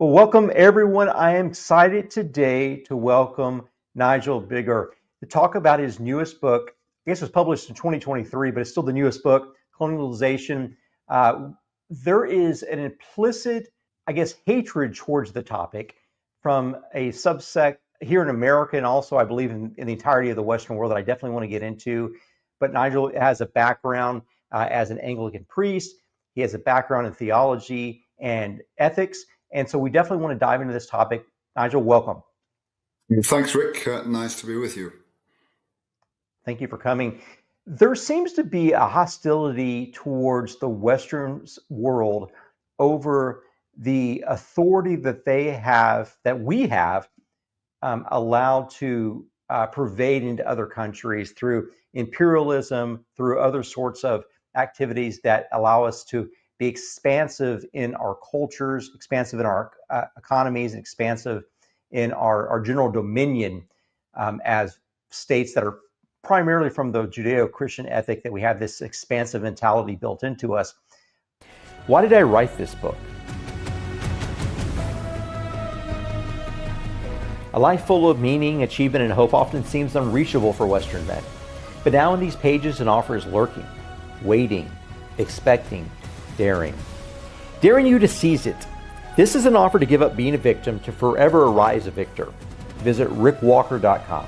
Well, welcome everyone. I am excited today to welcome Nigel Biggar to talk about his newest book. I guess it was published in 2023, but it's still the newest book, Colonialization. There is an implicit, I guess, hatred towards the topic from a subsect here in America, and also I believe in the entirety of the Western world that I definitely want to get into. But Nigel has a background as an Anglican priest. He has a background in theology and ethics. And so we definitely want to dive into this topic. Nigel, welcome. Thanks, Rick. Nice to be with you. Thank you for coming. There seems to be a hostility towards the Western world over the authority that we have allowed to pervade into other countries through imperialism, through other sorts of activities that allow us to be expansive in our cultures, expansive in our economies, and expansive in our general dominion as states that are primarily from the Judeo-Christian ethic, that we have this expansive mentality built into us. Why did I write this book? A life full of meaning, achievement, and hope often seems unreachable for Western men. But now in these pages, an offer is lurking, waiting, expecting, daring you to seize it. This is an offer to give up being a victim to forever arise a victor. Visit rickwalker.com.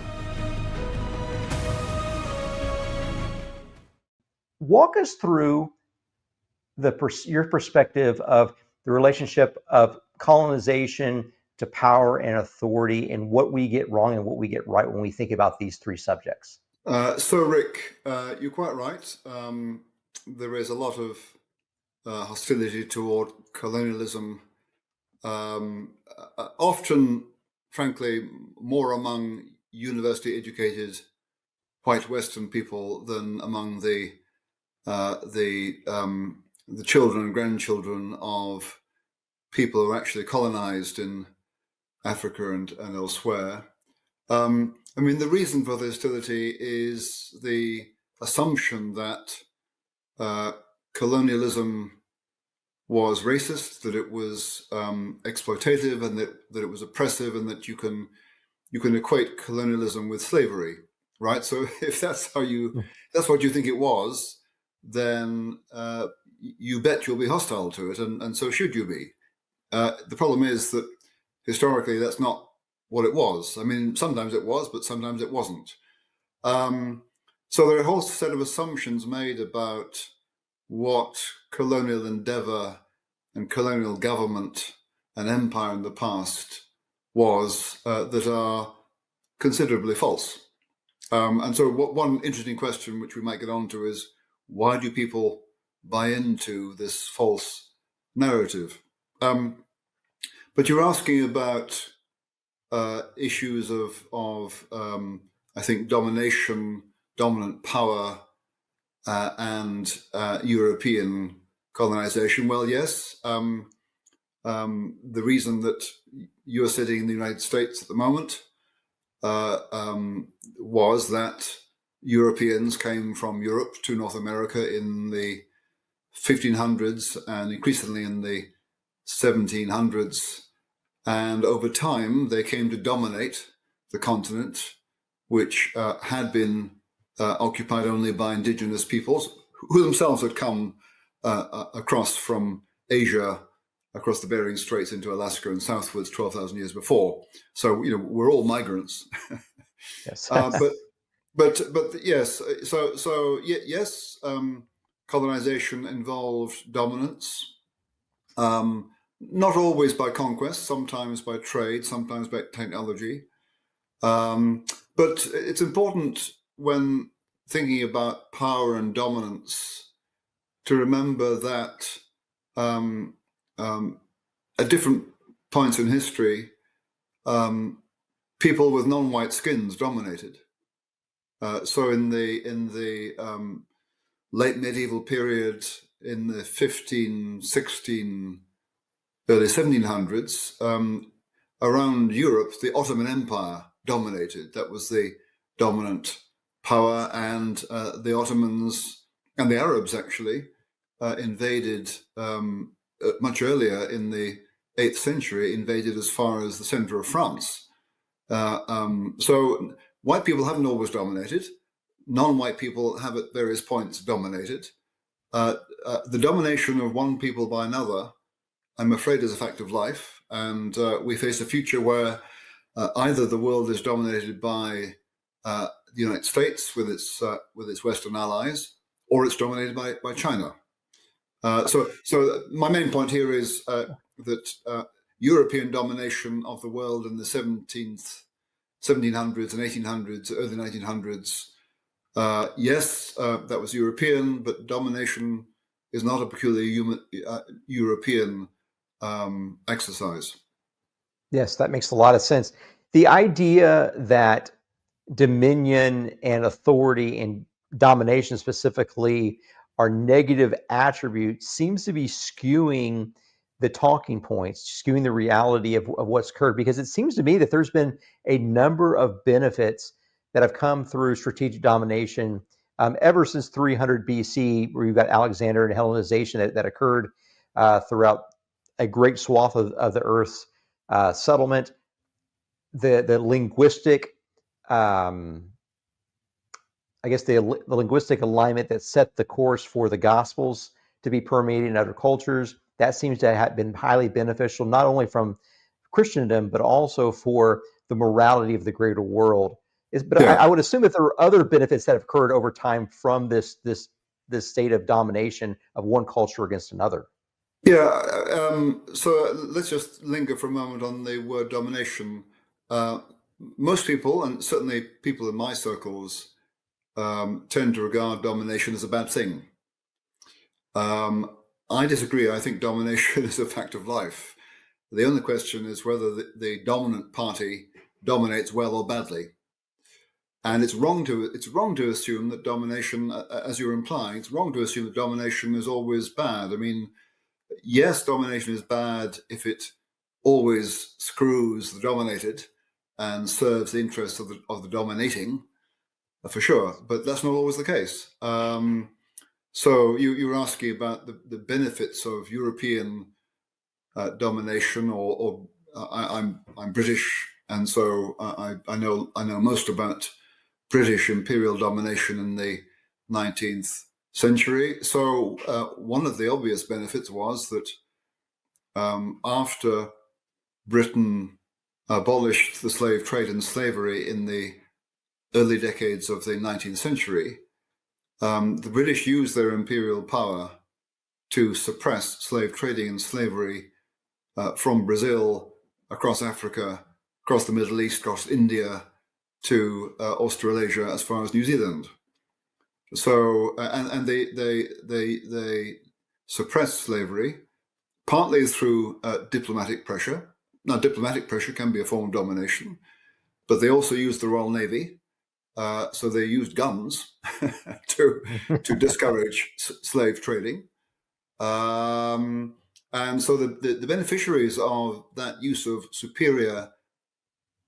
Walk us through your perspective of the relationship of colonization to power and authority, and what we get wrong and what we get right when we think about these three subjects. So, Rick, you're quite right. There is a lot of hostility toward colonialism, often, frankly, more among university-educated white Western people than among the children and grandchildren of people who are actually colonized in Africa and elsewhere. I mean, the reason for the hostility is the assumption that colonialism was racist, that it was exploitative, and that it was oppressive, and that you can equate colonialism with slavery, right? So if that's what you think it was, then you bet you'll be hostile to it, and so should you be. The problem is that historically that's not what it was. I mean, sometimes it was, but sometimes it wasn't. So there are a whole set of assumptions made about what colonial endeavor and colonial government and empire in the past was that are considerably false. And so one interesting question which we might get onto is, why do people buy into this false narrative? But you're asking about issues of I think, domination, dominant power, and European colonization. Well, yes. The reason that you're sitting in the United States at the moment was that Europeans came from Europe to North America in the 1500s and increasingly in the 1700s. And over time, they came to dominate the continent, which had been occupied only by indigenous peoples who themselves had come across from Asia, across the Bering Straits into Alaska and southwards 12,000 years before. So, we're all migrants. Yes. But yes. So yes. Colonization involved dominance. Not always by conquest, sometimes by trade, sometimes by technology. But it's important when thinking about power and dominance to remember that at different points in history, people with non-white skins dominated. So in the late medieval period, in the 15, 16, early 1700s, around Europe, the Ottoman Empire dominated. That was the dominant power, and the Ottomans and the Arabs actually invaded much earlier in the 8th century invaded as far as the center of France. So white people haven't always dominated. Non-white people have at various points dominated. The domination of one people by another, I'm afraid, is a fact of life. And we face a future where either the world is dominated by the United States with its Western allies, or it's dominated by China. So my main point here is that European domination of the world in the 1700s and 1800s, early 1900s, yes, that was European, but domination is not a peculiarly European exercise. Yes, that makes a lot of sense. The idea that dominion and authority and domination specifically are negative attributes seems to be skewing the talking points, skewing the reality of what's occurred, because it seems to me that there's been a number of benefits that have come through strategic domination ever since 300 BC, where you've got Alexander and Hellenization that occurred throughout a great swath of the Earth's settlement. The linguistic I guess the linguistic alignment that set the course for the Gospels to be permeated in other cultures, that seems to have been highly beneficial, not only from Christendom, but also for the morality of the greater world. But Yeah. I would assume that there are other benefits that have occurred over time from this state of domination of one culture against another. Yeah. So let's just linger for a moment on the word domination. Most people, and certainly people in my circles, tend to regard domination as a bad thing. I disagree. I think domination is a fact of life. The only question is whether the dominant party dominates well or badly. And it's wrong to assume that domination, as you're implying, it's wrong to assume that domination is always bad. I mean, yes, domination is bad if it always screws the dominated and serves the interests of the dominating, for sure. But that's not always the case. So you were asking about the benefits of European domination, or I'm British, and so I know most about British imperial domination in the 19th century. So one of the obvious benefits was that after Britain abolished the slave trade and slavery in the early decades of the 19th century, the British used their imperial power to suppress slave trading and slavery from Brazil, across Africa, across the Middle East, across India, to Australasia, as far as New Zealand. So, and they suppressed slavery partly through diplomatic pressure. Now, diplomatic pressure can be a form of domination, but they also used the Royal Navy. So they used guns to discourage slave trading. And so the beneficiaries of that use of superior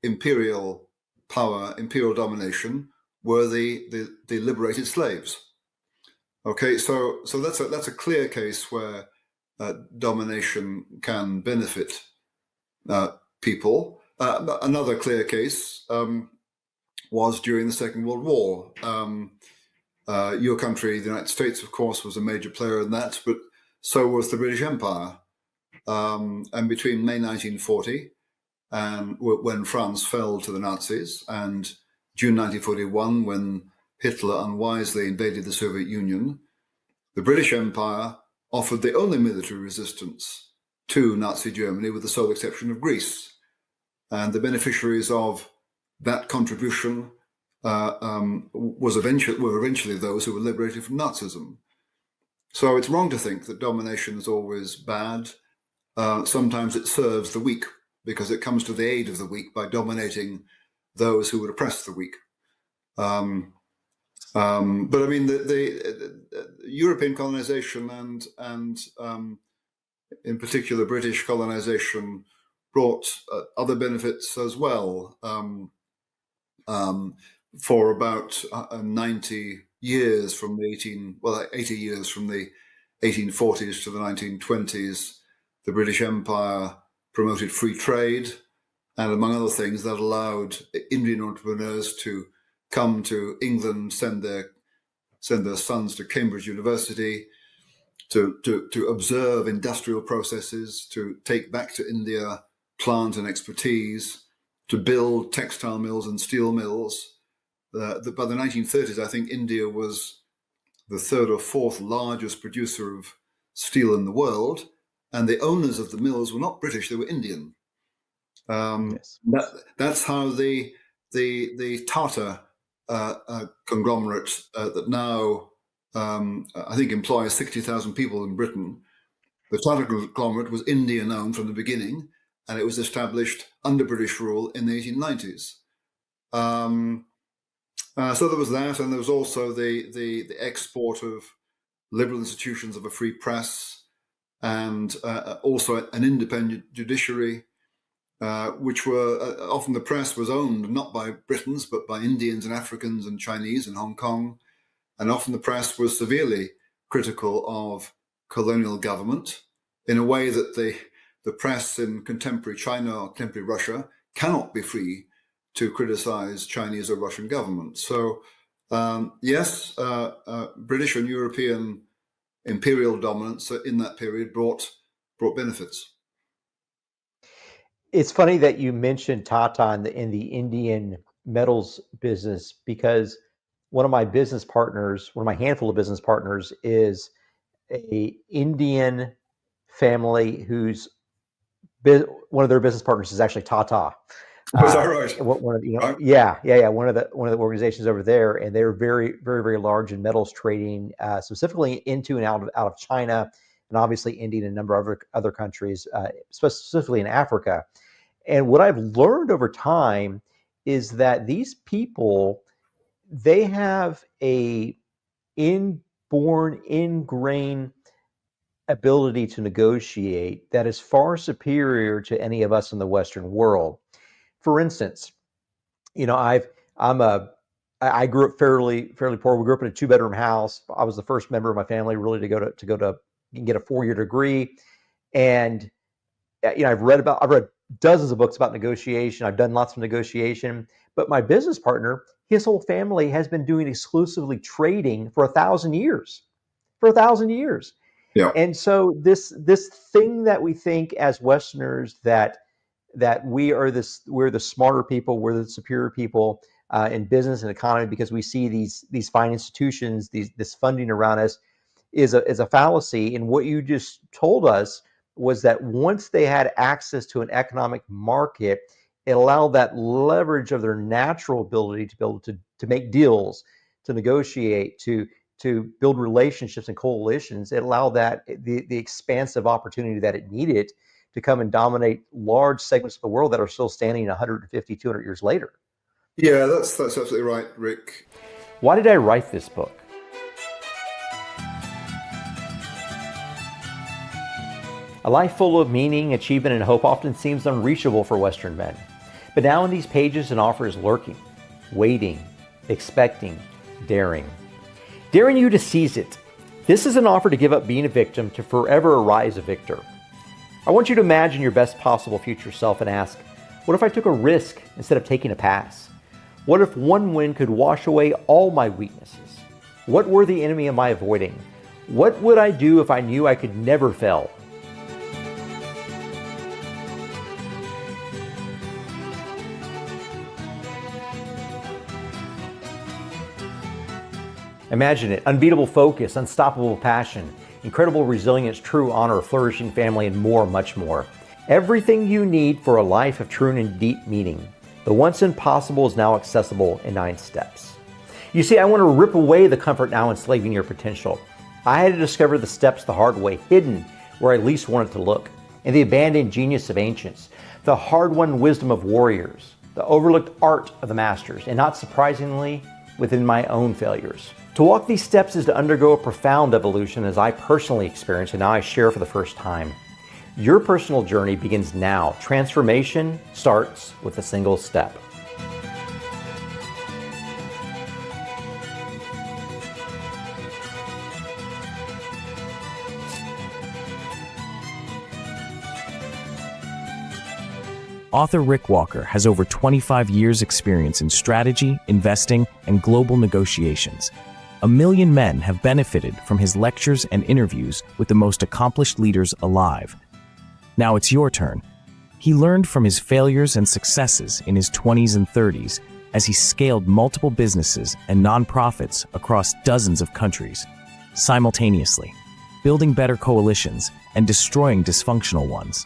imperial power, imperial domination, were the liberated slaves. Okay, so that's a clear case where domination can benefit people. Another clear case was during the Second World War. Your country, the United States, of course, was a major player in that, but so was the British Empire. And between May 1940, when France fell to the Nazis, and June 1941, when Hitler unwisely invaded the Soviet Union, the British Empire offered the only military resistance to Nazi Germany, with the sole exception of Greece. And the beneficiaries of that contribution were eventually those who were liberated from Nazism. So it's wrong to think that domination is always bad. Sometimes it serves the weak, because it comes to the aid of the weak by dominating those who would oppress the weak. But I mean, the European colonization and in particular British colonization brought other benefits as well. For about 90 years from the 80 years from the 1840s to the 1920s, the British Empire promoted free trade, and among other things, that allowed Indian entrepreneurs to come to England, send their sons to Cambridge University, to observe industrial processes, to take back to India plant and expertise, to build textile mills and steel mills. By the 1930s, I think India was the third or fourth largest producer of steel in the world, and the owners of the mills were not British; they were Indian. Yes. That's how the Tata conglomerate that now I think employs 60,000 people in Britain. The Tata conglomerate was Indian owned from the beginning, and it was established under British rule in the 1890s. So there was that, and there was also the export of liberal institutions of a free press, and also an independent judiciary, which were often the press was owned not by Britons but by Indians and Africans and Chinese in Hong Kong, and often the press was severely critical of colonial government in a way that the press in contemporary China or contemporary Russia cannot be free to criticize Chinese or Russian government. So yes, British and European imperial dominance in that period brought benefits. It's funny that you mentioned Tata in the Indian metals business, because one of my handful of business partners is a Indian family whose one of their business partners is actually Tata. Is that right? One of Right. Yeah. One of the organizations over there, and they're very, very, very large in metals trading, specifically into and out of China, and obviously India and a number of other countries, specifically in Africa. And what I've learned over time is that these people, they have a ingrained ability to negotiate that is far superior to any of us in the Western world. For instance, I grew up fairly poor. We grew up in a 2-bedroom house. I was the first member of my family really to go to get a 4-year degree, and I've read dozens of books about negotiation. I've done lots of negotiation, but my business partner, his whole family has been doing exclusively trading for 1,000 years. Yeah. And so this thing that we think as Westerners that we're the smarter people, we're the superior people in business and economy because we see these fine institutions, this funding around us, is a fallacy. And what you just told us was that once they had access to an economic market, it allowed that leverage of their natural ability to be able to make deals, to negotiate, to build relationships and coalitions. It allowed that the expansive opportunity that it needed to come and dominate large segments of the world that are still standing 150, 200 years later. Yeah, that's absolutely right, Rick. Why did I write this book? A life full of meaning, achievement, and hope often seems unreachable for Western men. But now in these pages, an offer is lurking, waiting, expecting, daring. Daring you to seize it. This is an offer to give up being a victim to forever arise a victor. I want you to imagine your best possible future self and ask, what if I took a risk instead of taking a pass? What if one win could wash away all my weaknesses? What worthy enemy am I avoiding? What would I do if I knew I could never fail? Imagine it: unbeatable focus, unstoppable passion, incredible resilience, true honor, flourishing family, and more, much more. Everything you need for a life of true and deep meaning. The once impossible is now accessible in 9 steps. You see, I want to rip away the comfort now enslaving your potential. I had to discover the steps the hard way, hidden where I least wanted to look, and the abandoned genius of ancients, the hard-won wisdom of warriors, the overlooked art of the masters, and not surprisingly, within my own failures. To walk these steps is to undergo a profound evolution, as I personally experienced and now I share for the first time. Your personal journey begins now. Transformation starts with a single step. Author Rick Walker has over 25 years' experience in strategy, investing, and global negotiations. 1 million men have benefited from his lectures and interviews with the most accomplished leaders alive. Now it's your turn. He learned from his failures and successes in his 20s and 30s as he scaled multiple businesses and nonprofits across dozens of countries, simultaneously, building better coalitions and destroying dysfunctional ones.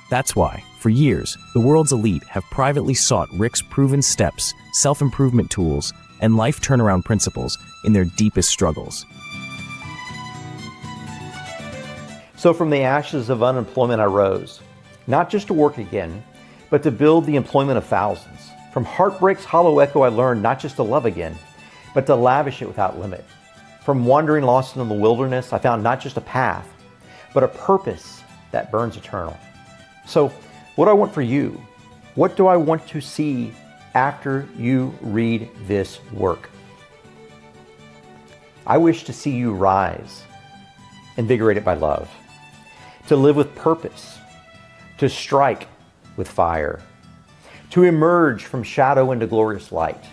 That's why, for years, the world's elite have privately sought Rick's proven steps, self-improvement tools, and life turnaround principles in their deepest struggles. So from the ashes of unemployment I rose, not just to work again, but to build the employment of thousands. From heartbreak's hollow echo I learned not just to love again, but to lavish it without limit. From wandering lost in the wilderness, I found not just a path, but a purpose that burns eternal. So what do I want for you? What do I want to see after you read this work? I wish to see you rise, invigorated by love, to live with purpose, to strike with fire, to emerge from shadow into glorious light,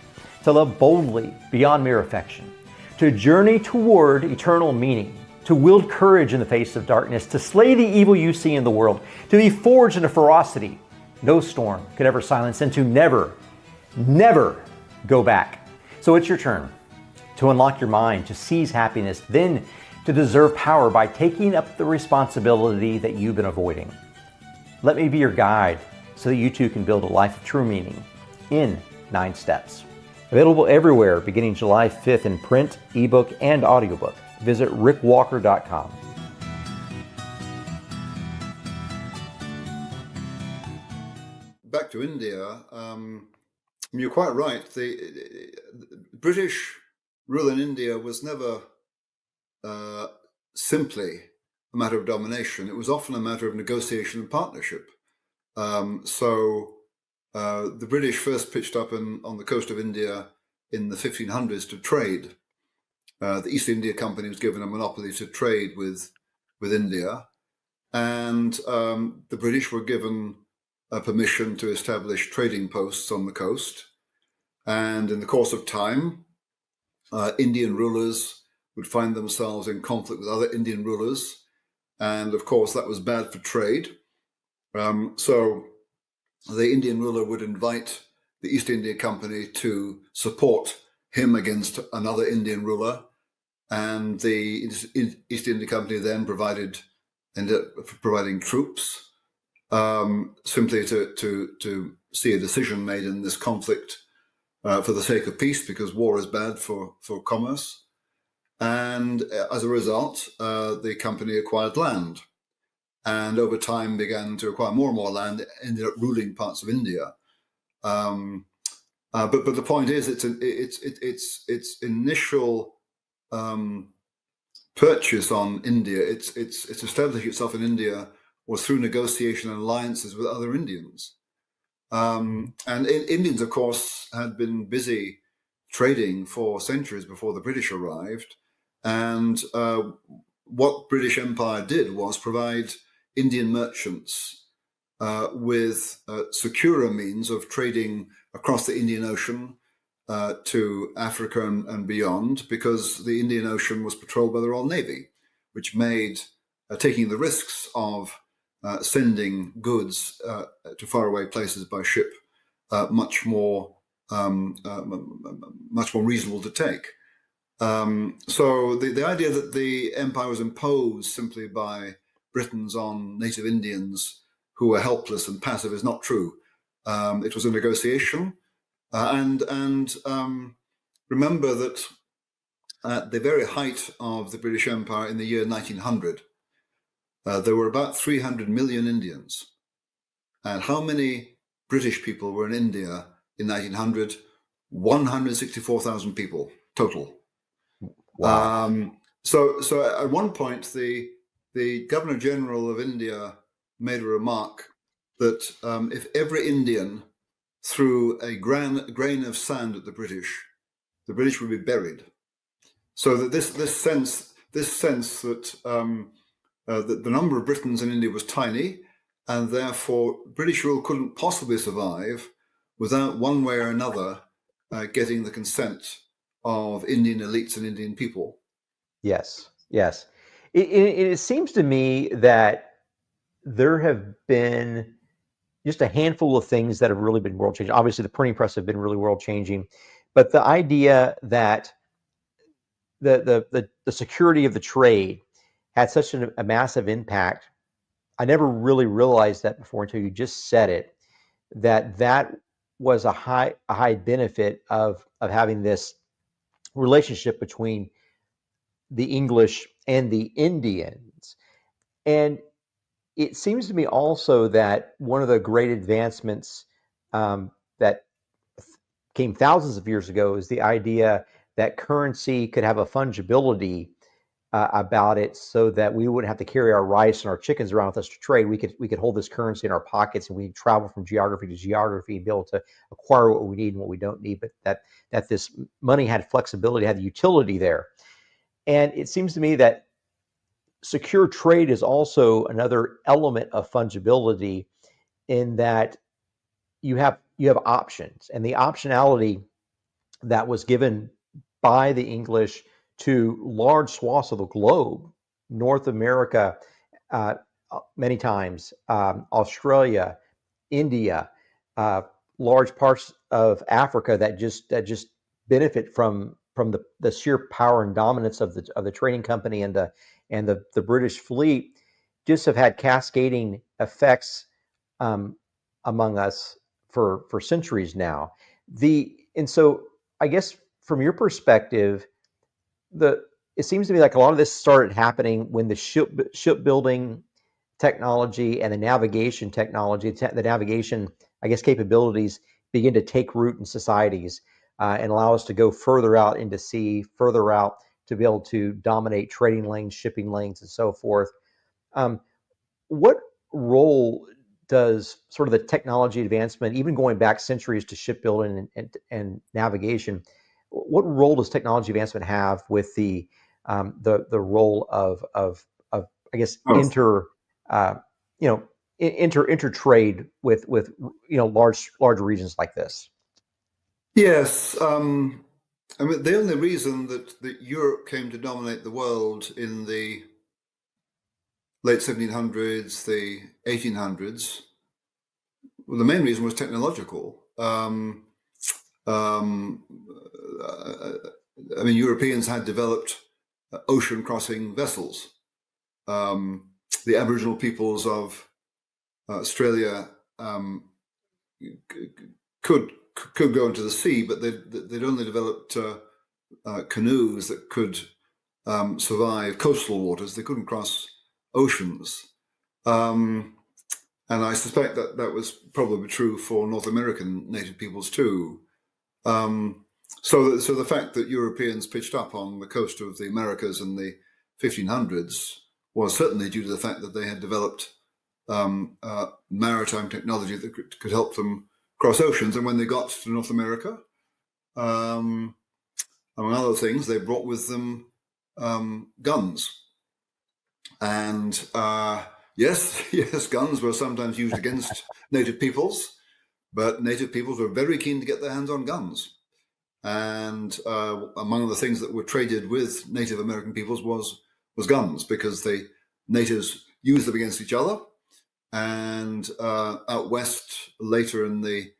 to love boldly beyond mere affection, to journey toward eternal meaning, to wield courage in the face of darkness, to slay the evil you see in the world, to be forged into ferocity no storm could ever silence, and to never go back. So it's your turn to unlock your mind, to seize happiness, then to deserve power by taking up the responsibility that you've been avoiding. Let me be your guide so that you too can build a life of true meaning in 9 steps. Available everywhere beginning July 5th in print, ebook, and audiobook. Visit rickwalker.com. Back to India, you're quite right. The British rule in India was never simply a matter of domination. It was often a matter of negotiation and partnership. The British first pitched up on the coast of India in the 1500s to trade. The East India Company was given a monopoly to trade with India, and the British were given permission to establish trading posts on the coast. And in the course of time, Indian rulers would find themselves in conflict with other Indian rulers, and of course that was bad for trade. So the Indian ruler would invite the East India Company to support him against another Indian ruler, and the East India Company then ended up providing troops simply to see a decision made in this conflict for the sake of peace, because war is bad for commerce. And as a result, the company acquired land, and over time began to acquire more and more land, ended up ruling parts of India. But the point is, its initial purchase on India, its establishing itself in India, was through negotiation and alliances with other Indians. And Indians, of course, had been busy trading for centuries before the British arrived. And what British Empire did was provide Indian merchants with securer means of trading across the Indian Ocean to Africa and beyond, because the Indian Ocean was patrolled by the Royal Navy, which made taking the risks of sending goods to faraway places by ship much more reasonable to take. So the idea that the empire was imposed simply by Britons on native Indians who were helpless and passive is not true. It was a negotiation, and remember that at the very height of the British Empire in the year 1900, there were about 300 million Indians. And how many British people were in India in 1900? 164,000 people total. Wow. So at one point, the Governor General of India made a remark that if every Indian threw a grain of sand at the British would be buried. So that this sense that the number of Britons in India was tiny, and therefore British rule couldn't possibly survive without, one way or another, getting the consent of Indian elites and Indian people. Yes, yes. It seems to me that there have been just a handful of things that have really been world changing. Obviously, the printing press have been really world changing, but the idea that the security of the trade had such a massive impact, I never really realized that before until you just said it. That was a high benefit of having this relationship between the English and the Indians. And it seems to me also that one of the great advancements that came thousands of years ago is the idea that currency could have a fungibility about it, so that we wouldn't have to carry our rice and our chickens around with us to trade. We could hold this currency in our pockets, and we travel from geography to geography and be able to acquire what we need and what we don't need. But that this money had flexibility, had utility there. And it seems to me that secure trade is also another element of fungibility, in that you have options, and the optionality that was given by the English to large swaths of the globe, North America, uh, many times, Australia, India, uh, large parts of Africa that just benefit from the sheer power and dominance of the trading company and the British fleet, just have had cascading effects um, among us for centuries now. And so I guess from your perspective, the it seems to me like a lot of this started happening when the shipbuilding technology and the navigation technology, the navigation, I guess, capabilities begin to take root in societies, and allow us to go further out into sea, further out to be able to dominate trading lanes, shipping lanes, and so forth. Um, what role does sort of the technology advancement, even going back centuries to shipbuilding and navigation, what role does technology advancement have with the role of I guess Oh, uh, you know inter trade with large regions like this? yes. I mean, the only reason that Europe came to dominate the world in the late 1700s, the 1800s, well, the main reason was technological. Um, I mean, Europeans had developed ocean crossing vessels. Um, the Aboriginal peoples of Australia could could go into the sea, but they'd only developed canoes that could survive coastal waters. They couldn't cross oceans. Um, and I suspect that that was probably true for North American native peoples too. Um, so the fact that Europeans pitched up on the coast of the Americas in the 1500s was certainly due to the fact that they had developed maritime technology that could help them cross oceans. And when they got to North America, um, among other things, they brought with them guns. And yes, yes, guns were sometimes used against native peoples, but native peoples were very keen to get their hands on guns. And among the things that were traded with Native American peoples was guns, because the natives used them against each other. And out west, later in the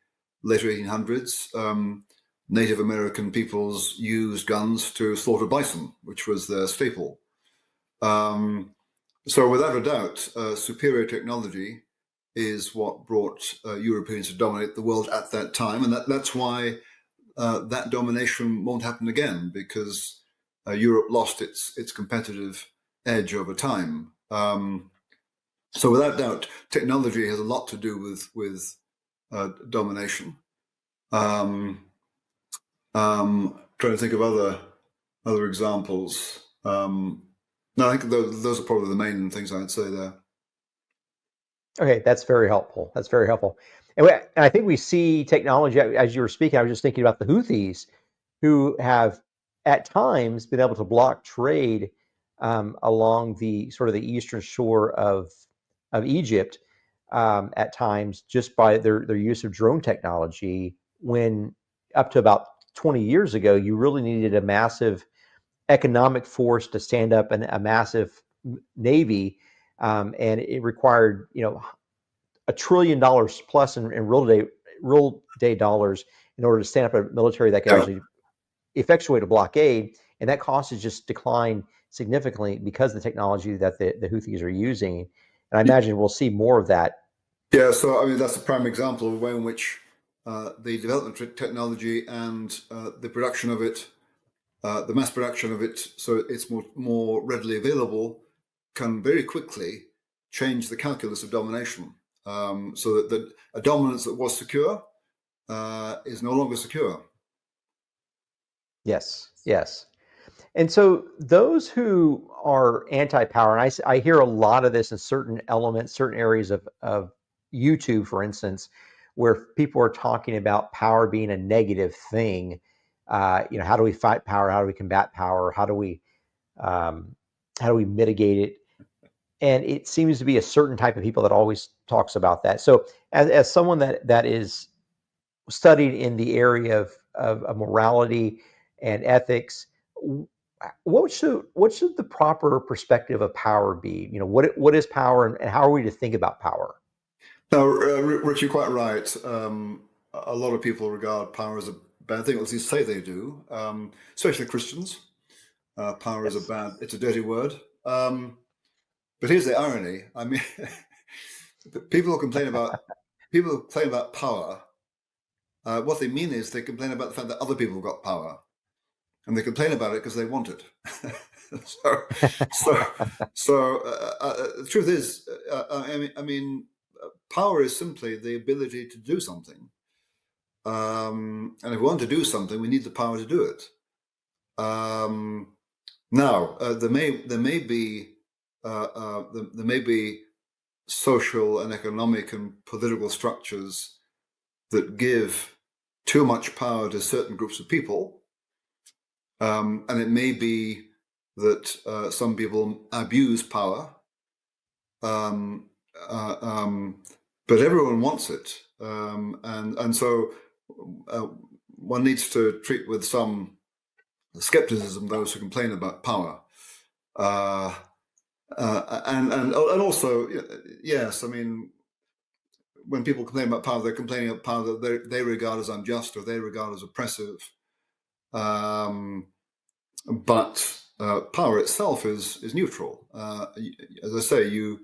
later 1800s, Native American peoples used guns to slaughter bison, which was their staple. Um, so, without a doubt, superior technology is what brought Europeans to dominate the world at that time, and that's why that domination won't happen again, because Europe lost its competitive edge over time. So without doubt, technology has a lot to do with domination. Um, Trying to think of other examples. No, I think those are probably the main things I'd say there. Okay, that's very helpful. That's very helpful. And I think we see technology, as you were speaking. I was just thinking about the Houthis, who have at times been able to block trade along the sort of the eastern shore of Egypt, at times just by their use of drone technology, when up to about 20 years ago, you really needed a massive economic force to stand up a massive navy, and it required $1 trillion plus in real day dollars in order to stand up a military that could Yeah. actually effectuate a blockade, and that cost has just declined significantly because of the technology that the Houthis are using. And I imagine we'll see more of that. Yeah, so I mean that's a prime example of a way in which the development of technology and the production of it, the mass production of it, so it's more readily available, can very quickly change the calculus of domination. So that a dominance that was secure is no longer secure. Yes, yes. And so those who are anti-power, and I hear a lot of this in certain elements, certain areas of YouTube, for instance, where people are talking about power being a negative thing. How do we fight power? How do we combat power? Um, how do we mitigate it? And it seems to be a certain type of people that always talks about that. So as someone that is studied in the area of morality and ethics, what should the proper perspective of power be? What is power, and how are we to think about power? Now, Rich, you're quite right. A lot of people regard power as a bad thing, or at least say they do, especially Christians. Power is Yes. it's a dirty word. But here's the irony. I mean, people who complain about power. What they mean is they complain about the fact that other people have got power, and they complain about it because they want it. so, so, the truth is, power is simply the ability to do something. And if we want to do something, we need the power to do it. Now, there may be social and economic and political structures that give too much power to certain groups of people, and it may be that some people abuse power, but everyone wants it, and so one needs to treat with some skepticism those who complain about power, and also, yes, I mean, when people complain about power, they're complaining about power that they regard as unjust or they regard as oppressive. But power itself is neutral. As I say,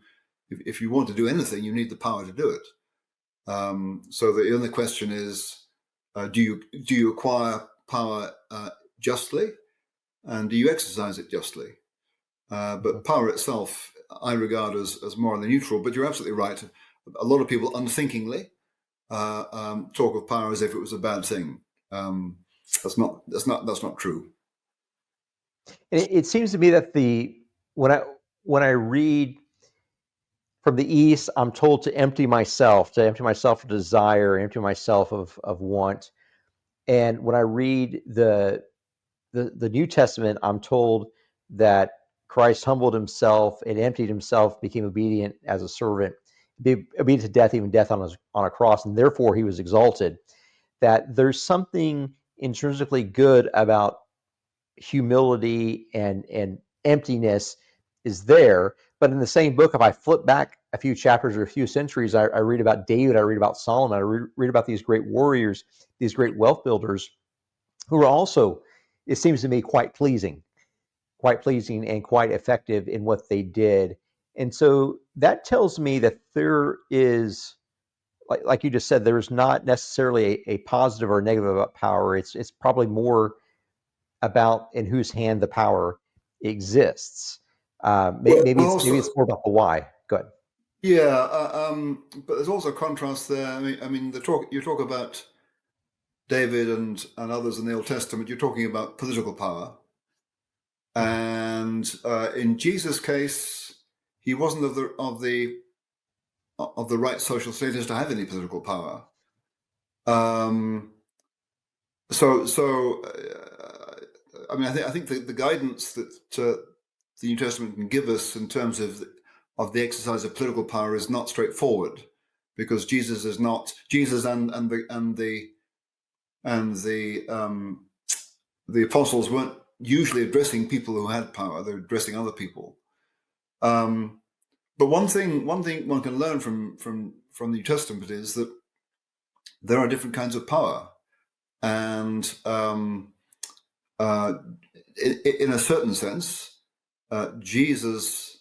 if you want to do anything, you need the power to do it. So the only question is, do you acquire power justly, and do you exercise it justly? But power itself, I regard as morally neutral. But you're absolutely right. A lot of people unthinkingly talk of power as if it was a bad thing. That's not true. It seems to me that when I read from the East, I'm told to empty myself of desire, empty myself of want. And when I read the New Testament, I'm told that Christ humbled himself and emptied himself, became obedient as a servant, be obedient to death, even death on a cross, and therefore he was exalted. That there's something intrinsically good about humility and emptiness is there. But in the same book, if I flip back a few chapters or a few centuries, I read about David, I read about Solomon, I read about these great warriors, these great wealth builders, who are also, it seems to me, quite pleasing and quite effective in what they did. And so that tells me that there is, like you just said, there's not necessarily a positive or negative about power. It's probably more about in whose hand the power exists. Maybe Well, it's more about the why. Go ahead. yeah, but there's also a contrast there. I mean, you talk about David and others in the Old Testament. You're talking about political power, and in Jesus' case, he wasn't of the right social status to have any political power. I mean, I think the guidance that the New Testament can give us in terms of the exercise of political power is not straightforward. because Jesus is not Jesus, and the apostles weren't usually addressing people who had power; they're addressing other people. But one thing one can learn from the New Testament is that there are different kinds of power, and in a certain sense, Jesus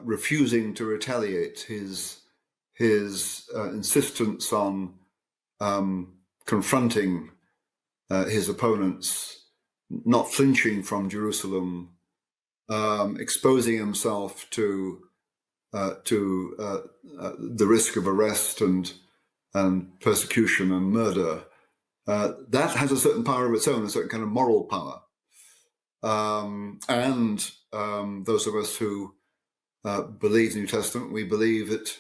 refusing to retaliate, his insistence on confronting his opponents, not flinching from Jerusalem, exposing himself to the risk of arrest and persecution and murder, that has a certain power of its own, a certain kind of moral power. And those of us who believe the New Testament, we believe that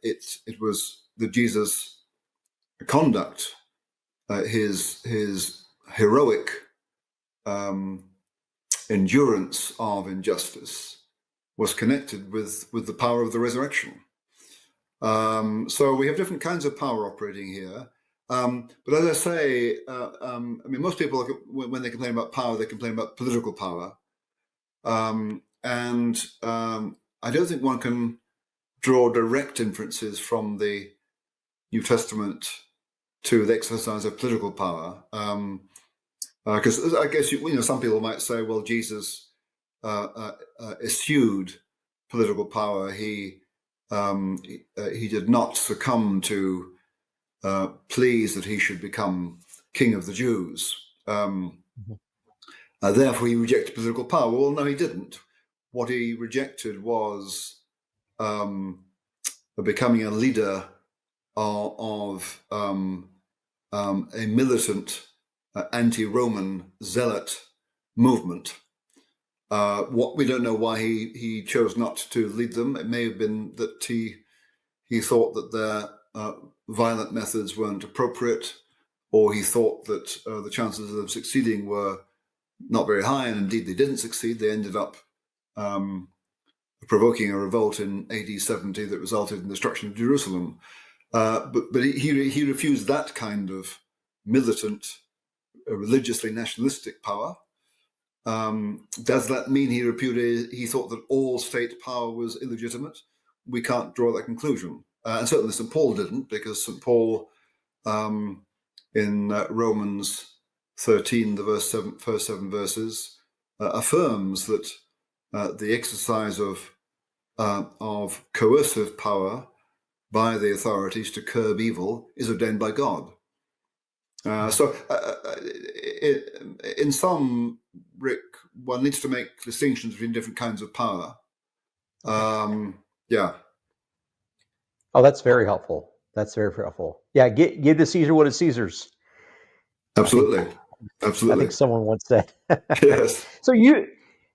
it was that Jesus' conduct, his heroic endurance of injustice, was connected with the power of the resurrection. So we have different kinds of power operating here. But as I say, I mean, most people, when they complain about power, they complain about political power. And I don't think one can draw direct inferences from the New Testament to the exercise of political power. Because I guess, some people might say, well, Jesus eschewed political power. He did not succumb to pleas that he should become king of the Jews. Therefore, he rejected political power. Well, no, he didn't. What he rejected was becoming a leader of a militant anti-Roman zealot movement. What we don't know why he chose not to lead them. It may have been that he thought that their violent methods weren't appropriate, or he thought that the chances of them succeeding were not very high, and indeed they didn't succeed. They ended up provoking a revolt in AD 70 that resulted in the destruction of Jerusalem. But he refused that kind of militant, religiously nationalistic power. Does that mean he thought that all state power was illegitimate? We can't draw that conclusion. And certainly St. Paul didn't, because St. Paul in Romans 13, the first 7 verses, affirms that the exercise of coercive power by the authorities to curb evil is ordained by God. So in some, Rick, one needs to make distinctions between different kinds of power. Yeah. Oh, that's very helpful. That's very helpful. Yeah, give to Caesar what is Caesar's. Absolutely. I think someone once said. Yes. So you're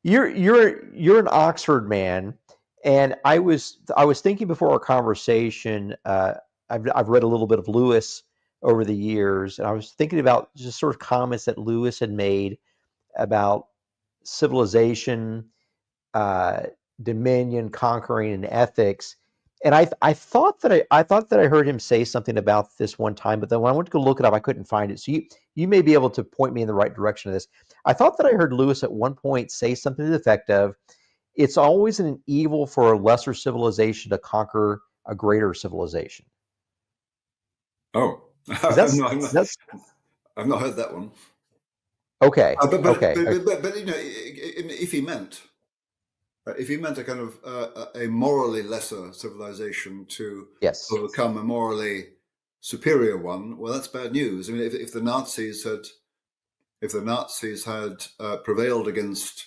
an Oxford man, and I was thinking before our conversation. I've read a little bit of Lewis over the years, and I was thinking about just sort of comments that Lewis had made about civilization, dominion, conquering, and ethics. And I thought that I heard him say something about this one time, but then when I went to go look it up, I couldn't find it. So you may be able to point me in the right direction of this. I thought that I heard Lewis at one point say something to the effect of, "It's always an evil for a lesser civilization to conquer a greater civilization." Oh, I've not heard that one. Okay. But if he meant a kind of a morally lesser civilization to overcome a morally superior one, well, that's bad news. I mean, if the Nazis had prevailed against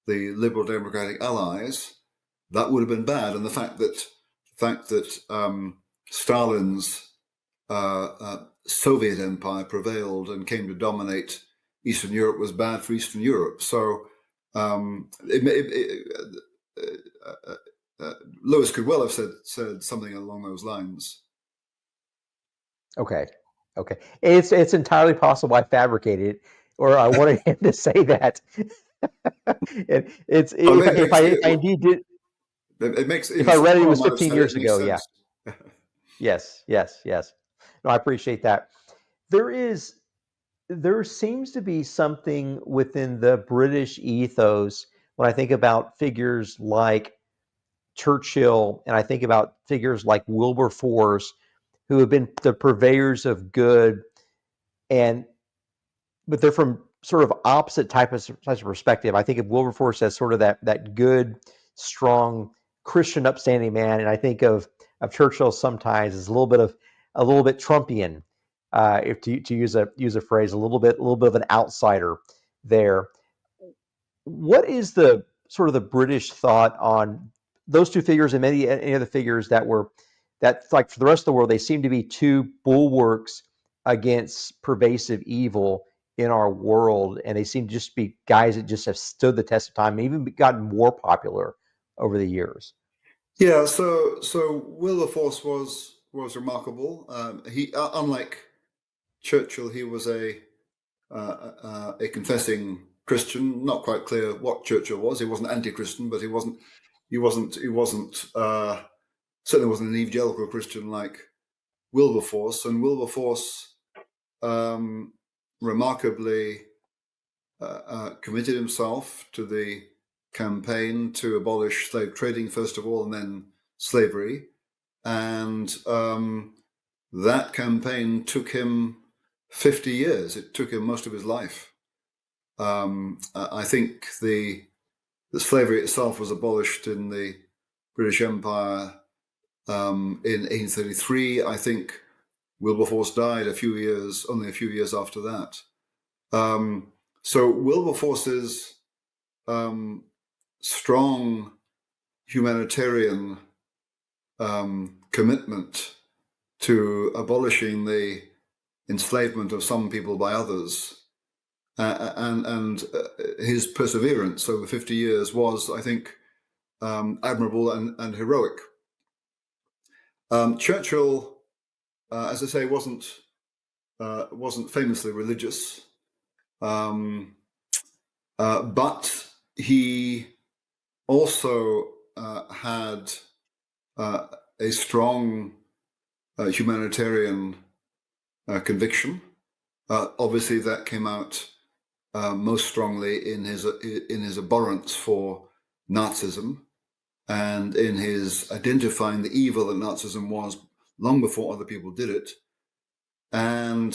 the liberal democratic allies, that would have been bad. And the fact that Stalin's Soviet Empire prevailed and came to dominate Eastern Europe was bad for Eastern Europe. So Lewis could well have said something along those lines. Okay. It's entirely possible I fabricated it, or I wanted him to say that. If I indeed did. It makes, in If a I read it, it someone was might have 15 said it years makes ago. Yeah. sense. Yes. Yes. Yes. No, I appreciate that. There is, there seems to be something within the British ethos when I think about figures like Churchill and I think about figures like Wilberforce, who have been the purveyors of good, and but they're from sort of opposite types of perspective. I think of Wilberforce as sort of that good, strong Christian, upstanding man, and I think of Churchill sometimes as a little bit Trumpian, if to use a phrase, a little bit of an outsider there. What is the sort of the British thought on those two figures and many any other figures that were that, like, for the rest of the world, they seem to be two bulwarks against pervasive evil in our world, and they seem to just be guys that just have stood the test of time and even gotten more popular over the years. Yeah, so Wilberforce was remarkable. He, unlike Churchill, he was a confessing Christian. Not quite clear what Churchill was. He wasn't anti-Christian, but he wasn't certainly wasn't an evangelical Christian like Wilberforce. And Wilberforce remarkably committed himself to the campaign to abolish slave trading, first of all, and then slavery. And that campaign took him 50 years. It took him most of his life. I think the slavery itself was abolished in the British Empire in 1833. I think Wilberforce died only a few years after that. So Wilberforce's strong humanitarian commitment to abolishing the enslavement of some people by others, and his perseverance over 50 years was, I think, admirable and heroic. Churchill, as I say, wasn't famously religious, but he also had a strong humanitarian conviction. Obviously, that came out most strongly in his abhorrence for Nazism and in his identifying the evil that Nazism was long before other people did it. And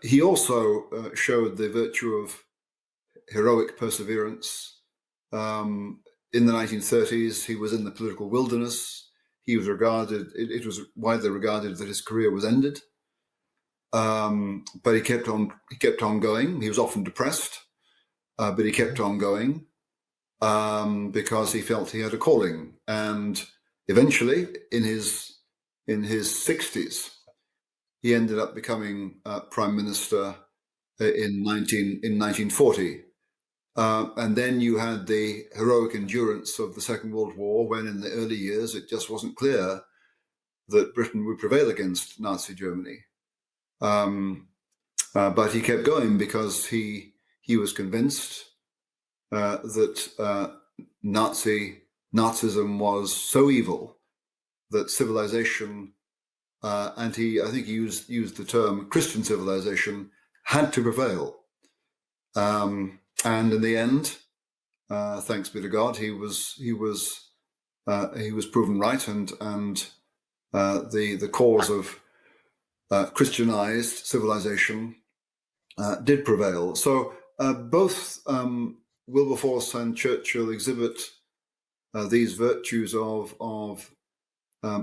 he also showed the virtue of heroic perseverance. In the 1930s, he was in the political wilderness. He was regarded, it was widely regarded that his career was ended. But he kept on going. He was often depressed, but he kept on going because he felt he had a calling. And eventually, in his 60s, he ended up becoming prime minister in 1940. And then you had the heroic endurance of the Second World War, when in the early years it just wasn't clear that Britain would prevail against Nazi Germany. But he kept going because he was convinced that Nazism was so evil that civilization, and I think he used the term Christian civilization, had to prevail. And in the end, thanks be to God, he was proven right, and the cause of Christianized civilization did prevail. So both Wilberforce and Churchill exhibit these virtues of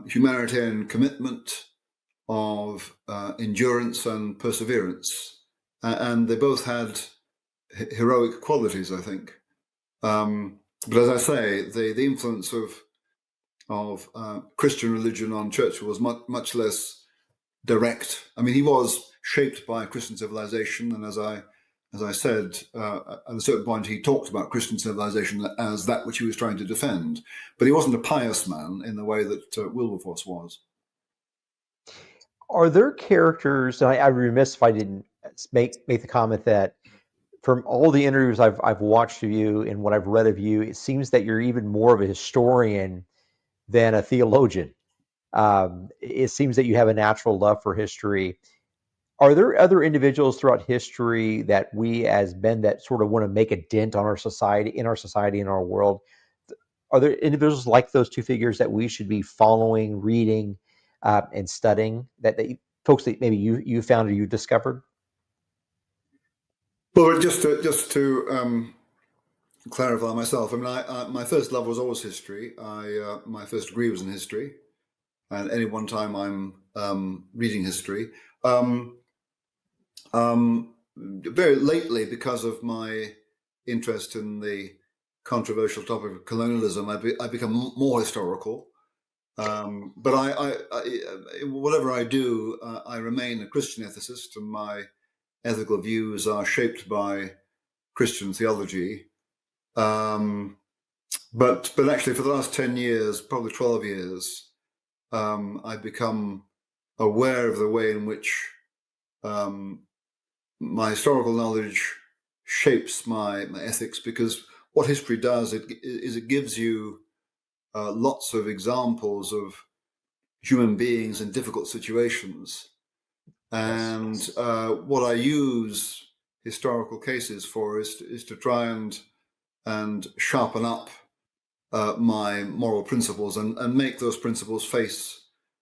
humanitarian commitment, of endurance and perseverance, and they both had heroic qualities, I think. But as I say, the influence of Christian religion on Churchill was much less direct. I mean, he was shaped by Christian civilization, and as I said, at a certain point, he talked about Christian civilization as that which he was trying to defend. But he wasn't a pious man in the way that Wilberforce was. Are there characters? And I'm remiss if I didn't make the comment that from all the interviews I've watched of you and what I've read of you, it seems that you're even more of a historian than a theologian. It seems that you have a natural love for history. Are there other individuals throughout history that we as men that sort of want to make a dent on our society, in our world? Are there individuals like those two figures that we should be following, reading, and studying? Folks that maybe you found or you discovered? Well, just to clarify myself, I mean, my first love was always history. My first degree was in history, and any one time I'm reading history. Very lately, because of my interest in the controversial topic of colonialism, I've become more historical. But whatever I do, I remain a Christian ethicist, and my ethical views are shaped by Christian theology. But actually, for the last 10 years, probably 12 years, I've become aware of the way in which my historical knowledge shapes my ethics, because what history does is it gives you lots of examples of human beings in difficult situations. And what I use historical cases for is to try and sharpen up my moral principles and make those principles face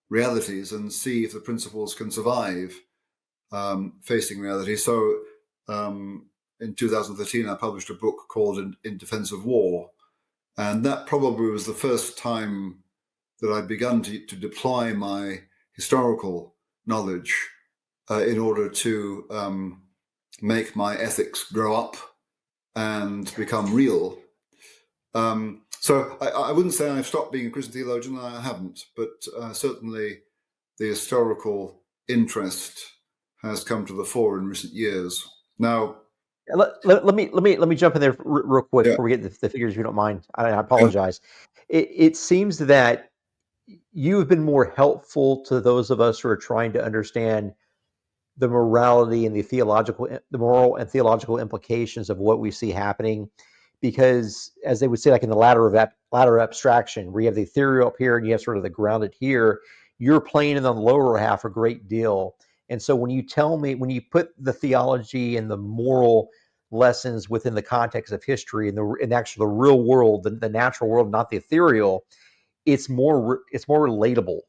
realities and see if the principles can survive facing reality. So in 2013, I published a book called In Defense of War. And that probably was the first time that I'd begun to deploy my historical knowledge in order to make my ethics grow up and become real. So I wouldn't say I've stopped being a Christian theologian. I haven't, but certainly the historical interest has come to the fore in recent years. Now, Let me jump in there real quick yeah, before we get the figures, if you don't mind. I yeah, apologize. It seems that you have been more helpful to those of us who are trying to understand the morality and the moral and theological implications of what we see happening, because as they would say, like in the ladder abstraction, where you have the ethereal up here and you have sort of the grounded here, you're playing in the lower half a great deal. And so when you put the theology and the moral lessons within the context of history and actually the real world, the natural world, not the ethereal, it's more relatable,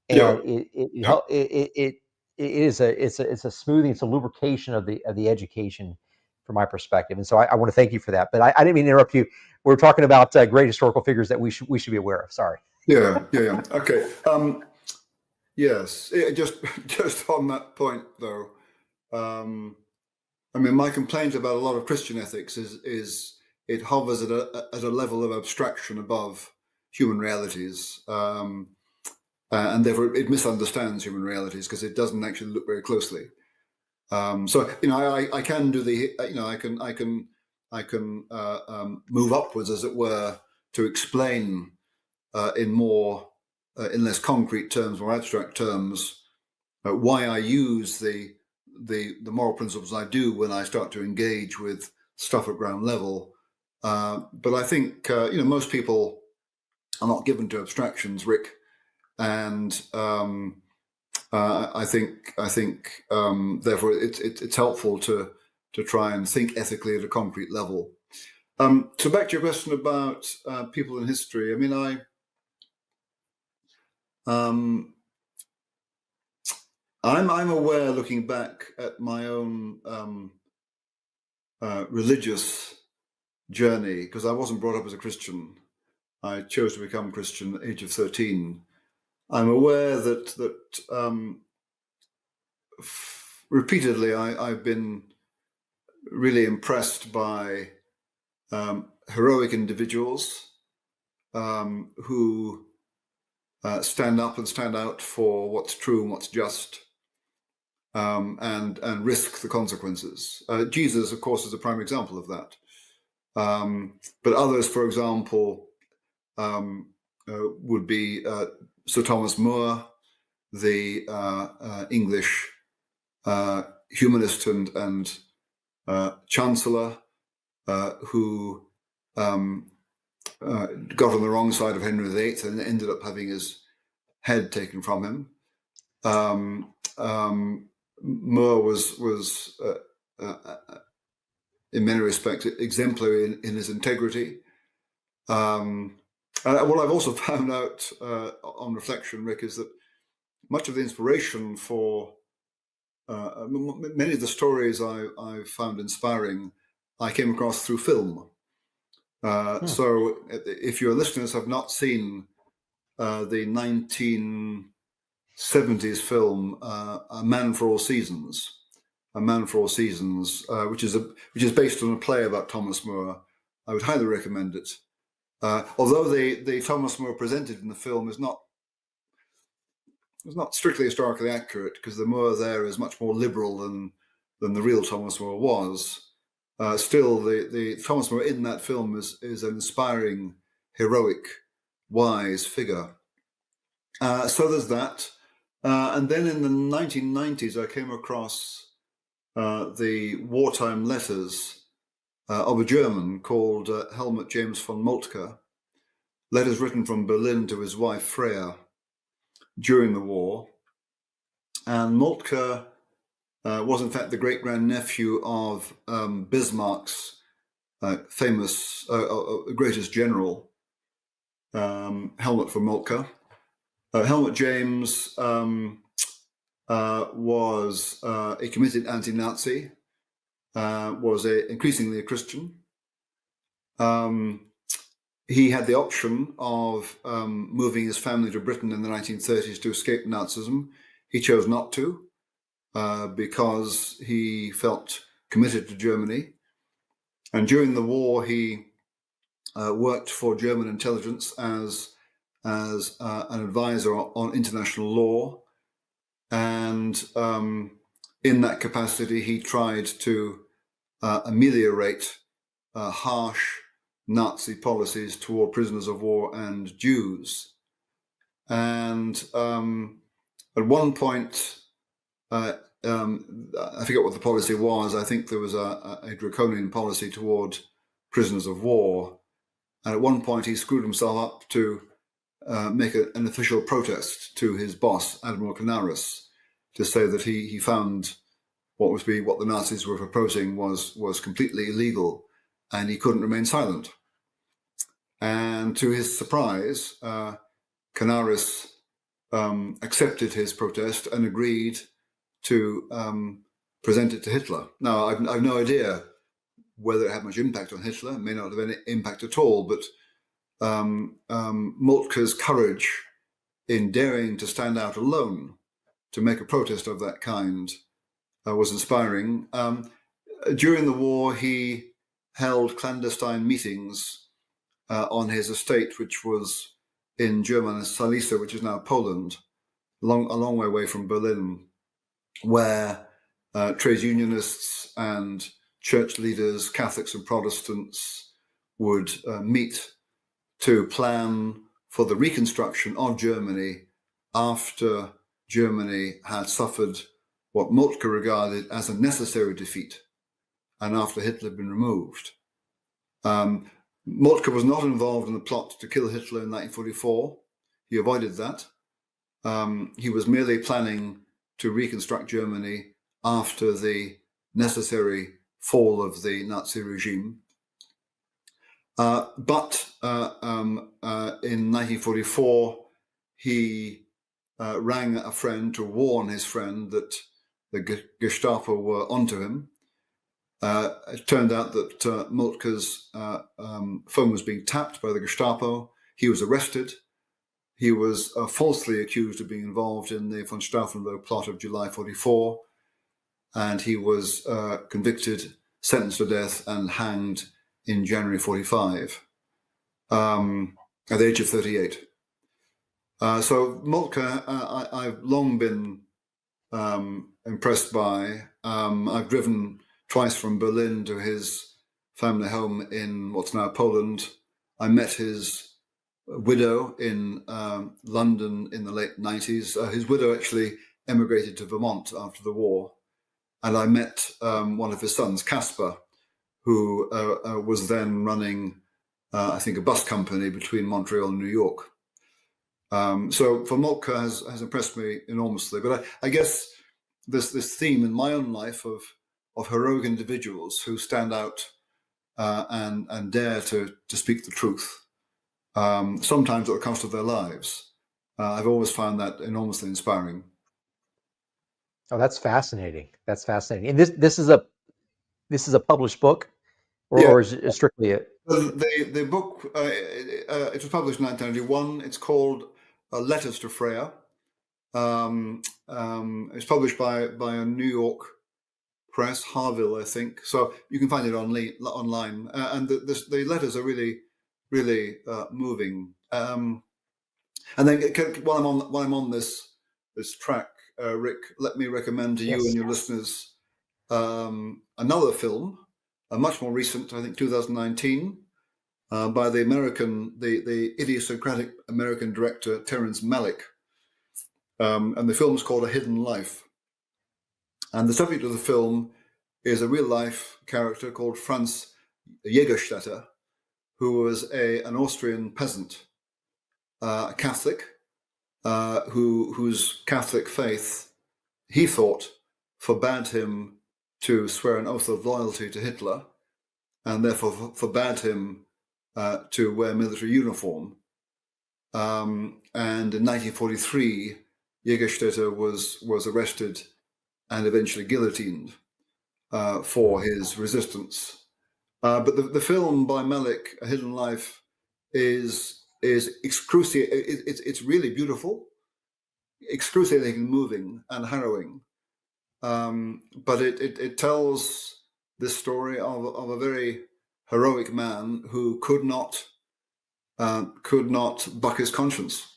yeah, and it yeah, help it is it's a smoothing, it's a lubrication of the education from my perspective. And so I want to thank you for that. But I didn't mean to interrupt you. We're talking about great historical figures that we should be aware of. Sorry. yeah. Okay. Yes. Just on that point, though. I mean, my complaint about a lot of Christian ethics is it hovers at a level of abstraction above human realities, and therefore it misunderstands human realities because it doesn't actually look very closely. So I can do the I can move upwards, as it were, to explain in less concrete terms, more abstract terms, why I use the moral principles I do when I start to engage with stuff at ground level. But I think most people are not given to abstractions, Rick, and I think therefore it's helpful to try and think ethically at a concrete level. So back to your question about people in history. I mean, I'm aware, looking back at my own religious journey, because I wasn't brought up as a Christian. I chose to become Christian at the age of 13. I'm aware that repeatedly I've been really impressed by heroic individuals who stand up and stand out for what's true and what's just, and risk the consequences. Jesus, of course, is a prime example of that. But others, for example, would be Sir Thomas More, the English humanist and chancellor who got on the wrong side of Henry VIII and ended up having his head taken from him. More was in many respects exemplary in his integrity. What I've also found out on reflection, Rick, is that much of the inspiration for many of the stories I've found inspiring, I came across through film. So if your listeners have not seen the 1970s film A Man for All Seasons, which is based on a play about Thomas More, I would highly recommend it. Although the Thomas More presented in the film is not strictly historically accurate, because the More there is much more liberal than the real Thomas More was. Still, the Thomas More in that film is an inspiring, heroic, wise figure. So there's that. And then in the 1990s, I came across the wartime letters of a German called Helmut James von Moltke, letters written from Berlin to his wife Freya during the war. And Moltke was in fact the great-grandnephew of Bismarck's famous, greatest general, Helmut von Moltke. Helmut James was a committed anti-Nazi, was increasingly a Christian. He had the option of moving his family to Britain in the 1930s to escape Nazism. He chose not to because he felt committed to Germany. And during the war, he worked for German intelligence as an advisor on international law. And in that capacity, he tried to ameliorate harsh Nazi policies toward prisoners of war and Jews. And at one point, I forget what the policy was. I think there was a draconian policy toward prisoners of war. And at one point, he screwed himself up to make an official protest to his boss, Admiral Canaris, to say that he found what the Nazis were proposing was completely illegal, and he couldn't remain silent. And to his surprise, Canaris accepted his protest and agreed to present it to Hitler. Now, I've no idea whether it had much impact on Hitler. It may not have any impact at all, but Moltke's courage in daring to stand out alone to make a protest of that kind was inspiring. During the war, he held clandestine meetings on his estate, which was in German Silesia, which is now Poland, a long way away from Berlin, where trade unionists and church leaders, Catholics and Protestants, would meet to plan for the reconstruction of Germany after Germany had suffered what Moltke regarded as a necessary defeat, and after Hitler had been removed. Moltke was not involved in the plot to kill Hitler in 1944. He avoided that. He was merely planning to reconstruct Germany after the necessary fall of the Nazi regime. But in 1944, he rang a friend to warn his friend that the Gestapo were onto him. It turned out that Moltke's phone was being tapped by the Gestapo. He was arrested. He was falsely accused of being involved in the von Stauffenberg plot of July 44, and he was convicted, sentenced to death, and hanged in January 45 at the age of 38. So Moltke, I've long been impressed by. I've driven twice from Berlin to his family home in what's now Poland. I met his widow in London in the late 90s. His widow actually emigrated to Vermont after the war. and I met one of his sons, Caspar, who was then running, I think, a bus company between Montreal and New York. So von Moltke has impressed me enormously. But I guess this theme in my own life of heroic individuals who stand out and dare to speak the truth, sometimes at the cost of their lives. I've always found that enormously inspiring. Oh, that's fascinating. That's fascinating. And this is a published book, Yeah, or is it strictly a? the book it was published in 1991. It's called Letters to Freya. It's published by a New York press, Harville, I think. So you can find it online, and the letters are really, really moving. And then while I'm on this track, Rick, let me recommend to you Yes. and your listeners another film, much more recent, I think 2019, by the idiosyncratic American director Terrence Malick, and the film is called A Hidden Life. And the subject of the film is a real life character called Franz Jägerstätter, who was an Austrian peasant, a Catholic, whose Catholic faith, he thought, forbade him to swear an oath of loyalty to Hitler, and therefore forbade him to wear military uniform. And in 1943, Jägerstätter was arrested and eventually guillotined for his resistance. But the film by Malick, A Hidden Life, is excruciating. It's really beautiful, excruciating, moving, and harrowing. But it tells this story of a very heroic man who could not buck his conscience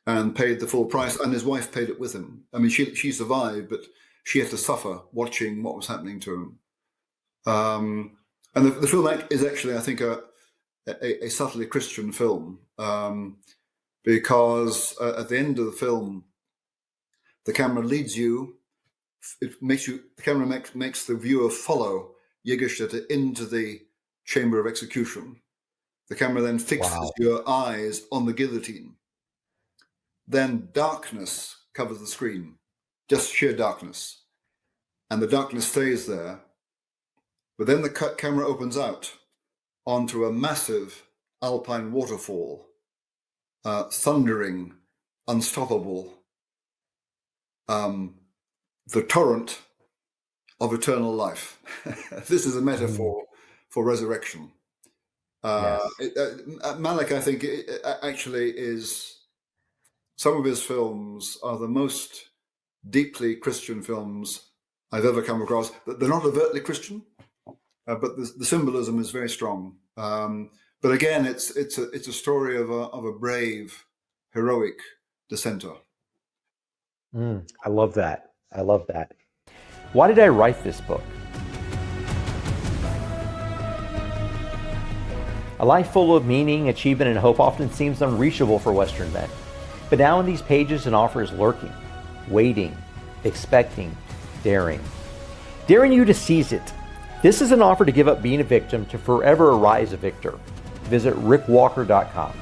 and paid the full price, and his wife paid it with him. I mean, she survived, but she had to suffer watching what was happening to him. And the film is actually, I think, a subtly Christian film, because at the end of the film, the camera leads you. The camera makes the viewer follow Jägerstätter into the chamber of execution. The camera then fixes your eyes on the guillotine. Then darkness covers the screen, just sheer darkness. And the darkness stays there. But then the camera opens out onto a massive alpine waterfall, thundering, unstoppable, the torrent of eternal life. This is a metaphor for resurrection. Yes. Malick, I think, actually is, some of his films are the most deeply Christian films I've ever come across. They're not overtly Christian, but the symbolism is very strong. But again, it's a story of a brave, heroic dissenter. I love that. I love that. Why did I write this book? A life full of meaning, achievement, and hope often seems unreachable for Western men. But now in these pages, an offer is lurking, waiting, expecting, daring. Daring you to seize it. This is an offer to give up being a victim to forever arise a victor. Visit rickwalker.com.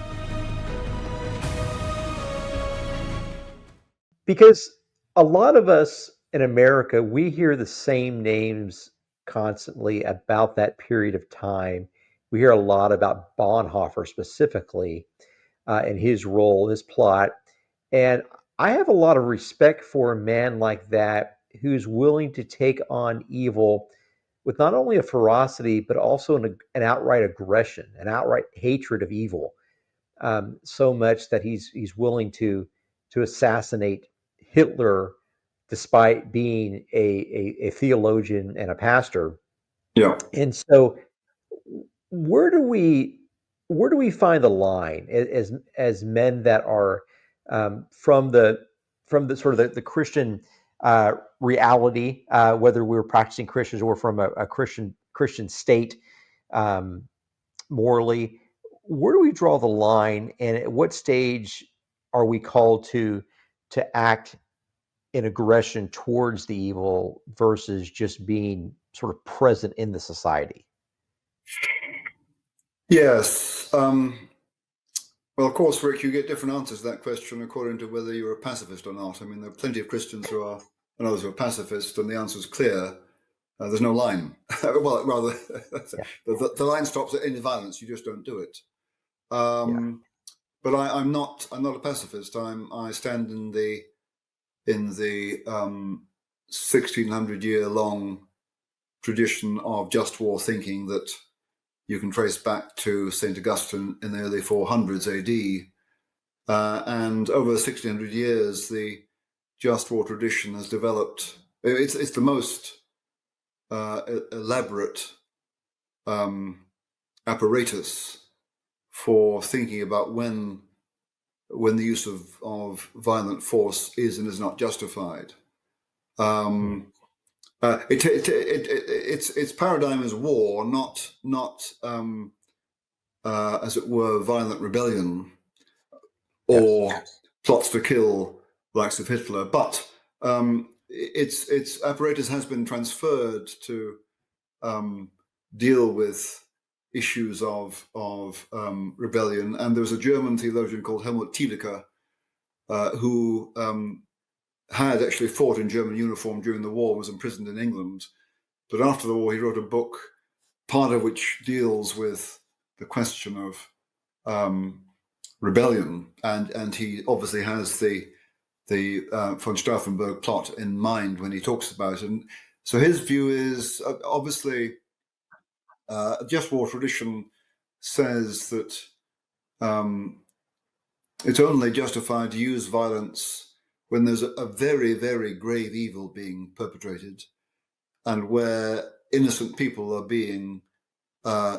Because a lot of us in America, we hear the same names constantly about that period of time. We hear a lot about Bonhoeffer specifically and his role, his plot. And I have a lot of respect for a man like that who's willing to take on evil with not only a ferocity, but also an outright aggression, an outright hatred of evil, so much that he's willing to assassinate Hitler despite being a theologian and a pastor. Yeah. And so where do we find the line as men that are from the sort of the Christian reality, whether we're practicing Christians or from a Christian state, morally? Where do we draw the line, and at what stage are we called to act an aggression towards the evil versus just being sort of present in the society? Yes. Well, of course, Rick, you get different answers to that question according to whether you're a pacifist or not. I mean, there are plenty of Christians who are, and others who are pacifists, and the answer is clear. There's no line. Well, rather, the line stops at any violence. You just don't do it. But I'm not a pacifist. I stand in the 1600-year-long tradition of just war thinking that you can trace back to St. Augustine in the early 400s AD. And over 1600 years, the just war tradition has developed. It's the most elaborate apparatus for thinking about when the use of violent force is and is not justified. Its paradigm is war, not as it were, violent rebellion or plots to kill, likes of Hitler. But its apparatus has been transferred to deal with issues of rebellion. And there was a German theologian called Helmut Thielicke who had actually fought in German uniform during the war, was imprisoned in England. But after the war, he wrote a book, part of which deals with the question of rebellion. And he obviously has the von Stauffenberg plot in mind when he talks about it. And so his view is, obviously, just war tradition says that it's only justified to use violence when there's a very, very grave evil being perpetrated and where innocent people are being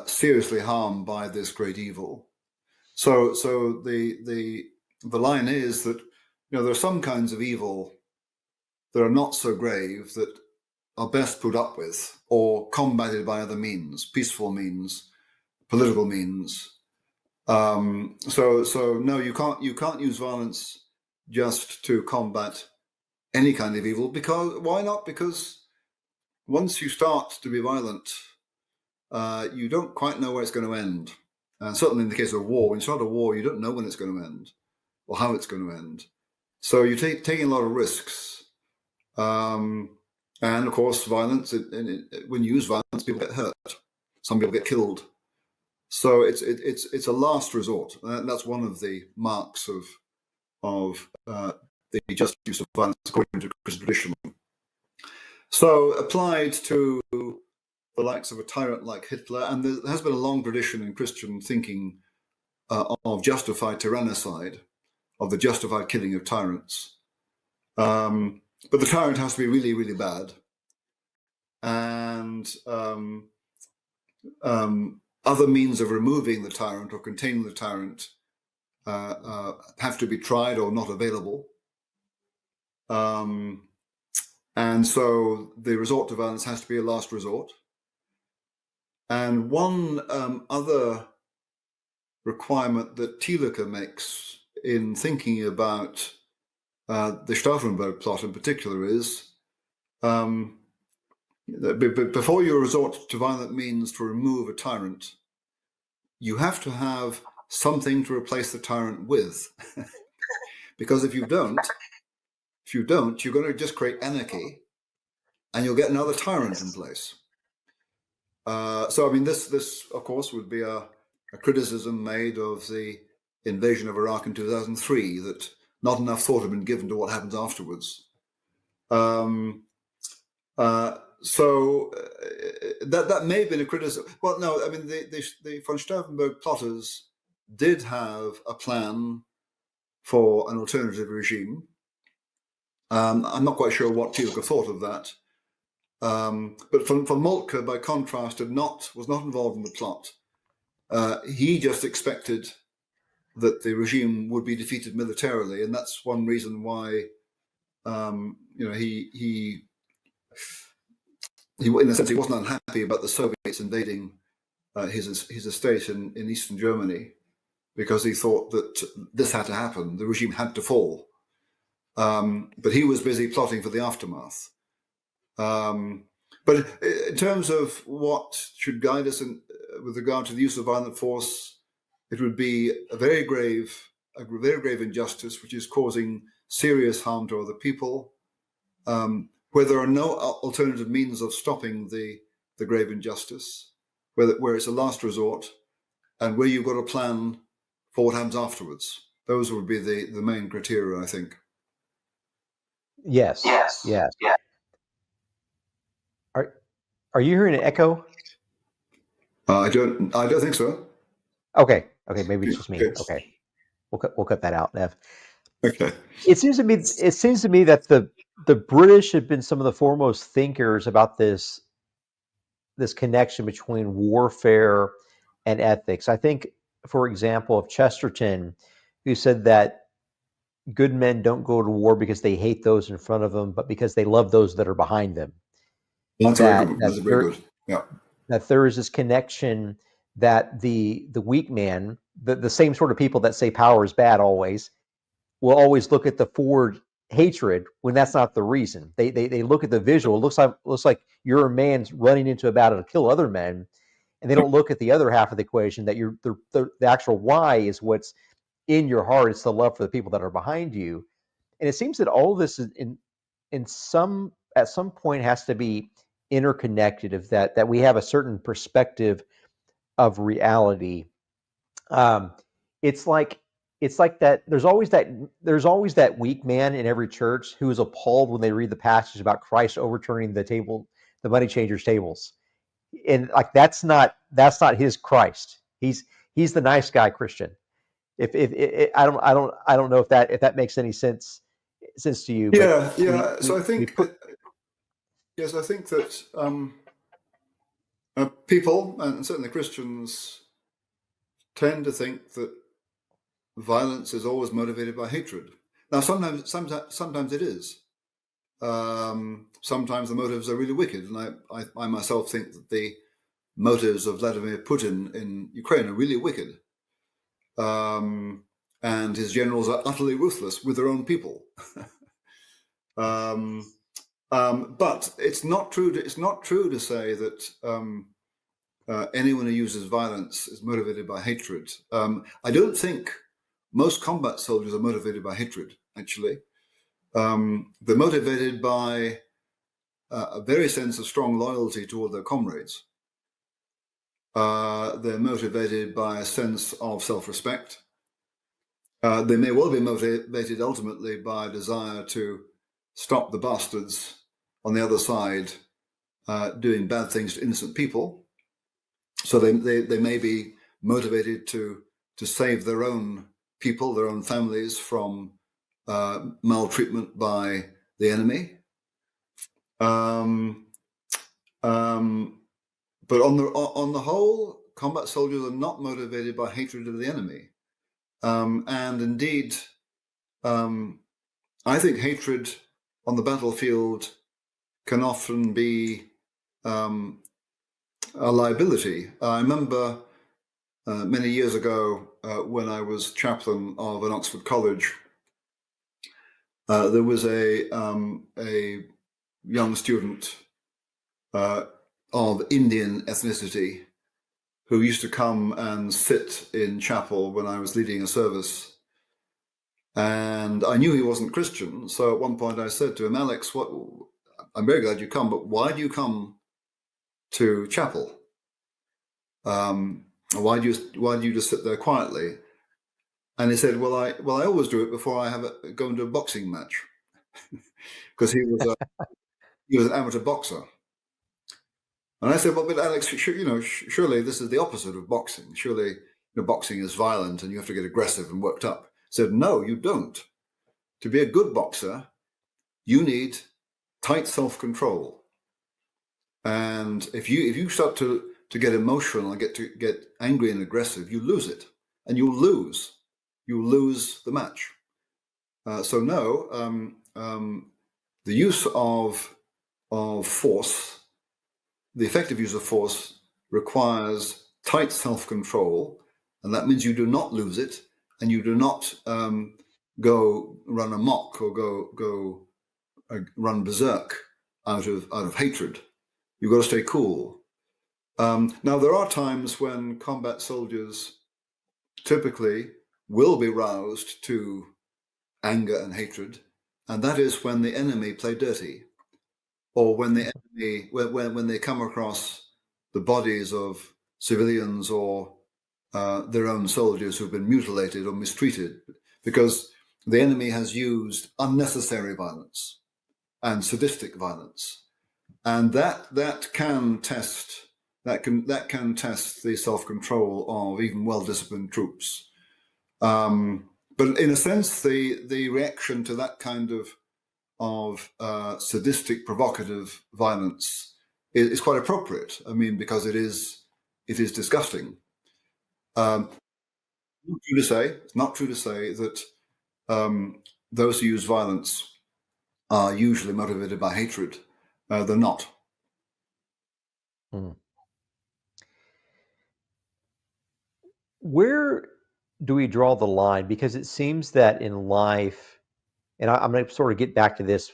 seriously harmed by this great evil. So the line is that, there are some kinds of evil that are not so grave that are best put up with or combated by other means, peaceful means, political means. So no, you can't use violence just to combat any kind of evil. Because why not? Because once you start to be violent, you don't quite know where it's going to end. And certainly in the case of war, when you start a war, you don't know when it's going to end or how it's going to end. So you're taking a lot of risks. And of course, violence, when you use violence, people get hurt. Some people get killed. So it's a last resort. And that's one of the marks of the just use of violence according to Christian tradition. So applied to the likes of a tyrant like Hitler, and there has been a long tradition in Christian thinking of justified tyrannicide, of the justified killing of tyrants. But the tyrant has to be really, really bad. And other means of removing the tyrant or containing the tyrant have to be tried or not available. And so the resort to violence has to be a last resort. And one other requirement that Thielicke makes in thinking about the Stauffenberg plot in particular is before you resort to violent means to remove a tyrant, you have to have something to replace the tyrant with. Because if you don't, you're going to just create anarchy and you'll get another tyrant in place. So, I mean, this of course, would be a criticism made of the invasion of Iraq in 2003, that not enough thought had been given to what happens afterwards. So that may have been a criticism. Well, no, I mean, the von Stauffenberg plotters did have a plan for an alternative regime. I'm not quite sure what Thielicke thought of that. But von Moltke, by contrast, was not involved in the plot. He just expected that the regime would be defeated militarily, and that's one reason why he in a sense he wasn't unhappy about the Soviets invading his estate in Eastern Germany, because he thought that this had to happen, the regime had to fall. But he was busy plotting for the aftermath. But in terms of what should guide us with regard to the use of violent force, it would be a very grave injustice, which is causing serious harm to other people, where there are no alternative means of stopping the grave injustice, where it's a last resort, and where you've got a plan for what happens afterwards. Those would be the main criteria, I think. Yes. Yes. Are you hearing an echo? I don't think so. Okay. Maybe it's just me. Okay. Okay. We'll cut that out, Nev. Okay. It seems to me that the British have been some of the foremost thinkers about this connection between warfare and ethics. I think, for example, of Chesterton, who said that good men don't go to war because they hate those in front of them, but because they love those that are behind them. That's very good. That's very good. Yeah. That there is this connection that the weak man, the same sort of people that say power is bad always, will always look at the forward hatred when that's not the reason. They look at the visual. It looks like you're a man's running into a battle to kill other men, and they don't look at the other half of the equation, that the actual why is what's in your heart. It's the love for the people that are behind you. And it seems that all of this is at some point has to be interconnected, of that we have a certain perspective of reality. Um, it's like that. There's always that weak man in every church who is appalled when they read the passage about Christ overturning the money changers' tables, and like that's not his Christ. He's the nice guy Christian. If I don't know if that makes any sense to you, but yeah. So I think yes, I think that people, and certainly Christians, tend to think that violence is always motivated by hatred. Now, sometimes it is. Sometimes the motives are really wicked, and I myself think that the motives of Vladimir Putin in Ukraine are really wicked. And his generals are utterly ruthless with their own people. But it's not true to say that anyone who uses violence is motivated by hatred. I don't think most combat soldiers are motivated by hatred, actually. They're motivated by a very sense of strong loyalty toward their comrades. They're motivated by a sense of self-respect. They may well be motivated ultimately by a desire to stop the bastards on the other side doing bad things to innocent people. So they may be motivated to save their own people, their own families from maltreatment by the enemy. But on the whole, combat soldiers are not motivated by hatred of the enemy. And indeed, I think hatred on the battlefield can often be a liability. I remember many years ago when I was chaplain of an Oxford college, there was a young student of Indian ethnicity who used to come and sit in chapel when I was leading a service. And I knew he wasn't Christian. So at one point I said to him, Alex, I'm very glad you come, but why do you come to chapel? Why do you just sit there quietly? And he said, well, I always do it before I go into a boxing match, because he was an amateur boxer. And I said, well, but Alex, surely this is the opposite of boxing. Surely boxing is violent and you have to get aggressive and worked up. He said, no, you don't. To be a good boxer, you need tight self-control. And if you start to get emotional and get angry and aggressive, you lose it, and you'll lose the match. So no, the use of force, the effective use of force, requires tight self-control, and that means you do not lose it, and you do not go run amok or go run berserk out of hatred. You've got to stay cool. Now, there are times when combat soldiers typically will be roused to anger and hatred, and that is when the enemy play dirty, or when the enemy, when they come across the bodies of civilians or their own soldiers who've been mutilated or mistreated, because the enemy has used unnecessary violence and sadistic violence, and that can test the self-control of even well-disciplined troops. But in a sense, the reaction to that kind of sadistic, provocative violence is quite appropriate. I mean, because it is disgusting. It's not true to say that those who use violence are usually motivated by hatred. They're not. Hmm. Where do we draw the line? Because it seems that in life, and I'm going to sort of get back to this.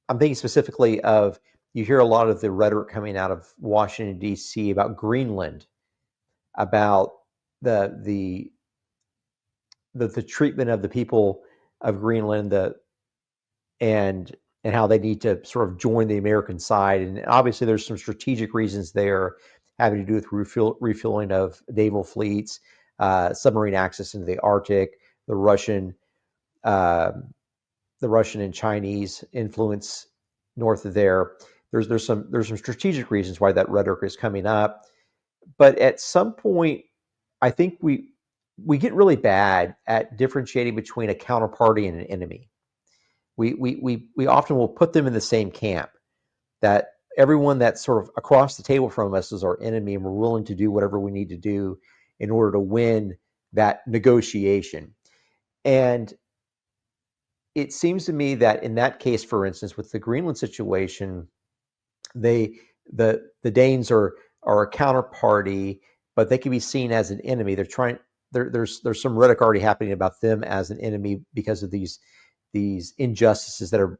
I'm thinking specifically of, you hear a lot of the rhetoric coming out of Washington, D.C. about Greenland, about the the the treatment of the people of Greenland, and how they need to sort of join the American side. And obviously, there's some strategic reasons there having to do with refueling of naval fleets, submarine access into the Arctic, the Russian uh, and Chinese influence north of there. There's some strategic reasons why that rhetoric is coming up. But at some point, I think we get really bad at differentiating between a counterparty and an enemy. We often will put them in the same camp, that everyone that's sort of across the table from us is our enemy, and we're willing to do whatever we need to do in order to win that negotiation. And it seems to me that in that case, for instance, with the Greenland situation, they the Danes are a counterparty, but they can be seen as an enemy. They're trying there's some rhetoric already happening about them as an enemy because of these injustices that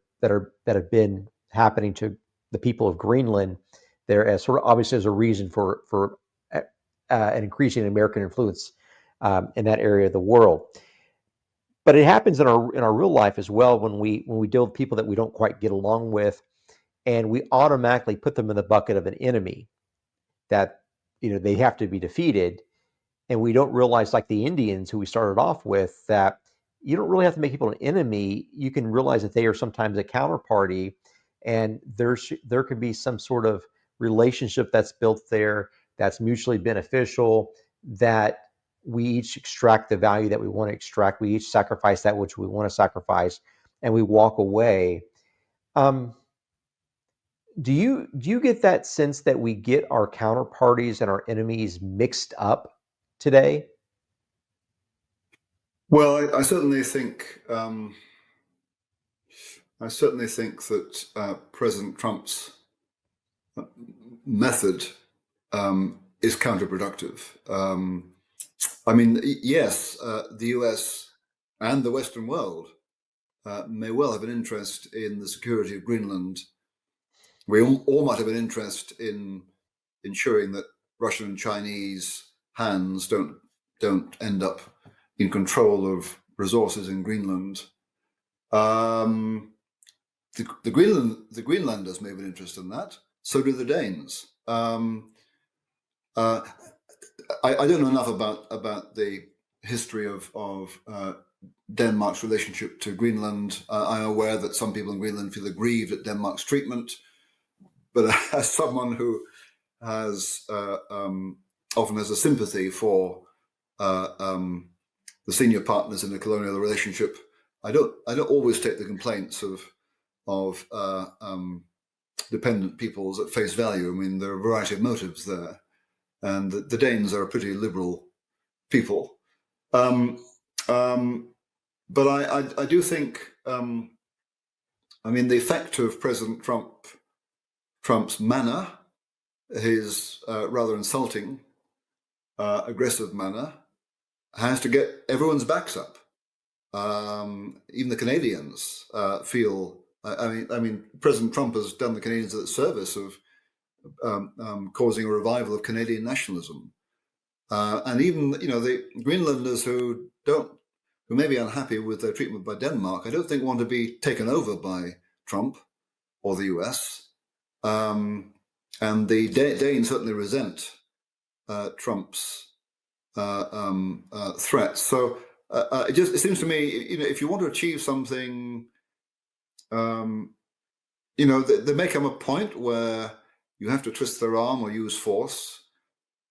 have been happening to the people of Greenland. There as sort of obviously as a reason for an increasing American influence in that area of the world. But it happens in our real life as well, when we deal with people that we don't quite get along with, and we automatically put them in the bucket of an enemy, that they have to be defeated. And we don't realize, like the Indians who we started off with, that you don't really have to make people an enemy. You can realize that they are sometimes a counterparty, and there can be some sort of relationship that's built there that's mutually beneficial, that we each extract the value that we want to extract. We each sacrifice that which we want to sacrifice, and we walk away. Um, do you get that sense that we get our counterparties and our enemies mixed up today? Well, I certainly think that President Trump's method is counterproductive. I mean, yes, the US and the Western world may well have an interest in the security of Greenland. We all might have an interest in ensuring that Russian and Chinese hands don't end up in control of resources in Greenland. The Greenlanders may have an interest in that. So do the Danes. I don't know enough about the history of Denmark's relationship to Greenland. I'm aware that some people in Greenland feel aggrieved at Denmark's treatment, but as someone who has often has a sympathy for the senior partners in a colonial relationship, I don't always take the complaints of dependent peoples at face value. I mean, there are a variety of motives there, and the Danes are a pretty liberal people. But I do think, I mean, the effect of President Trump's manner, his rather insulting, aggressive manner, has to get everyone's backs up. Even the Canadians feel. I mean, President Trump has done the Canadians a service of causing a revival of Canadian nationalism, and even the Greenlanders who may be unhappy with their treatment by Denmark, I don't think want to be taken over by Trump or the US. And the Danes certainly resent Trump's threats. So it seems to me, if you want to achieve something, there may come a point where you have to twist their arm or use force.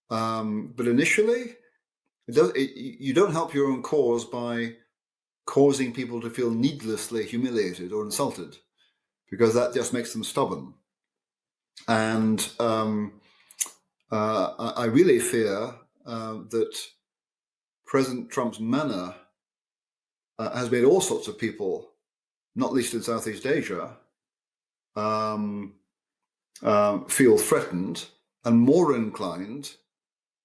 But initially, you don't help your own cause by causing people to feel needlessly humiliated or insulted, because that just makes them stubborn. And I really fear that President Trump's manner has made all sorts of people, not least in Southeast Asia, feel threatened and more inclined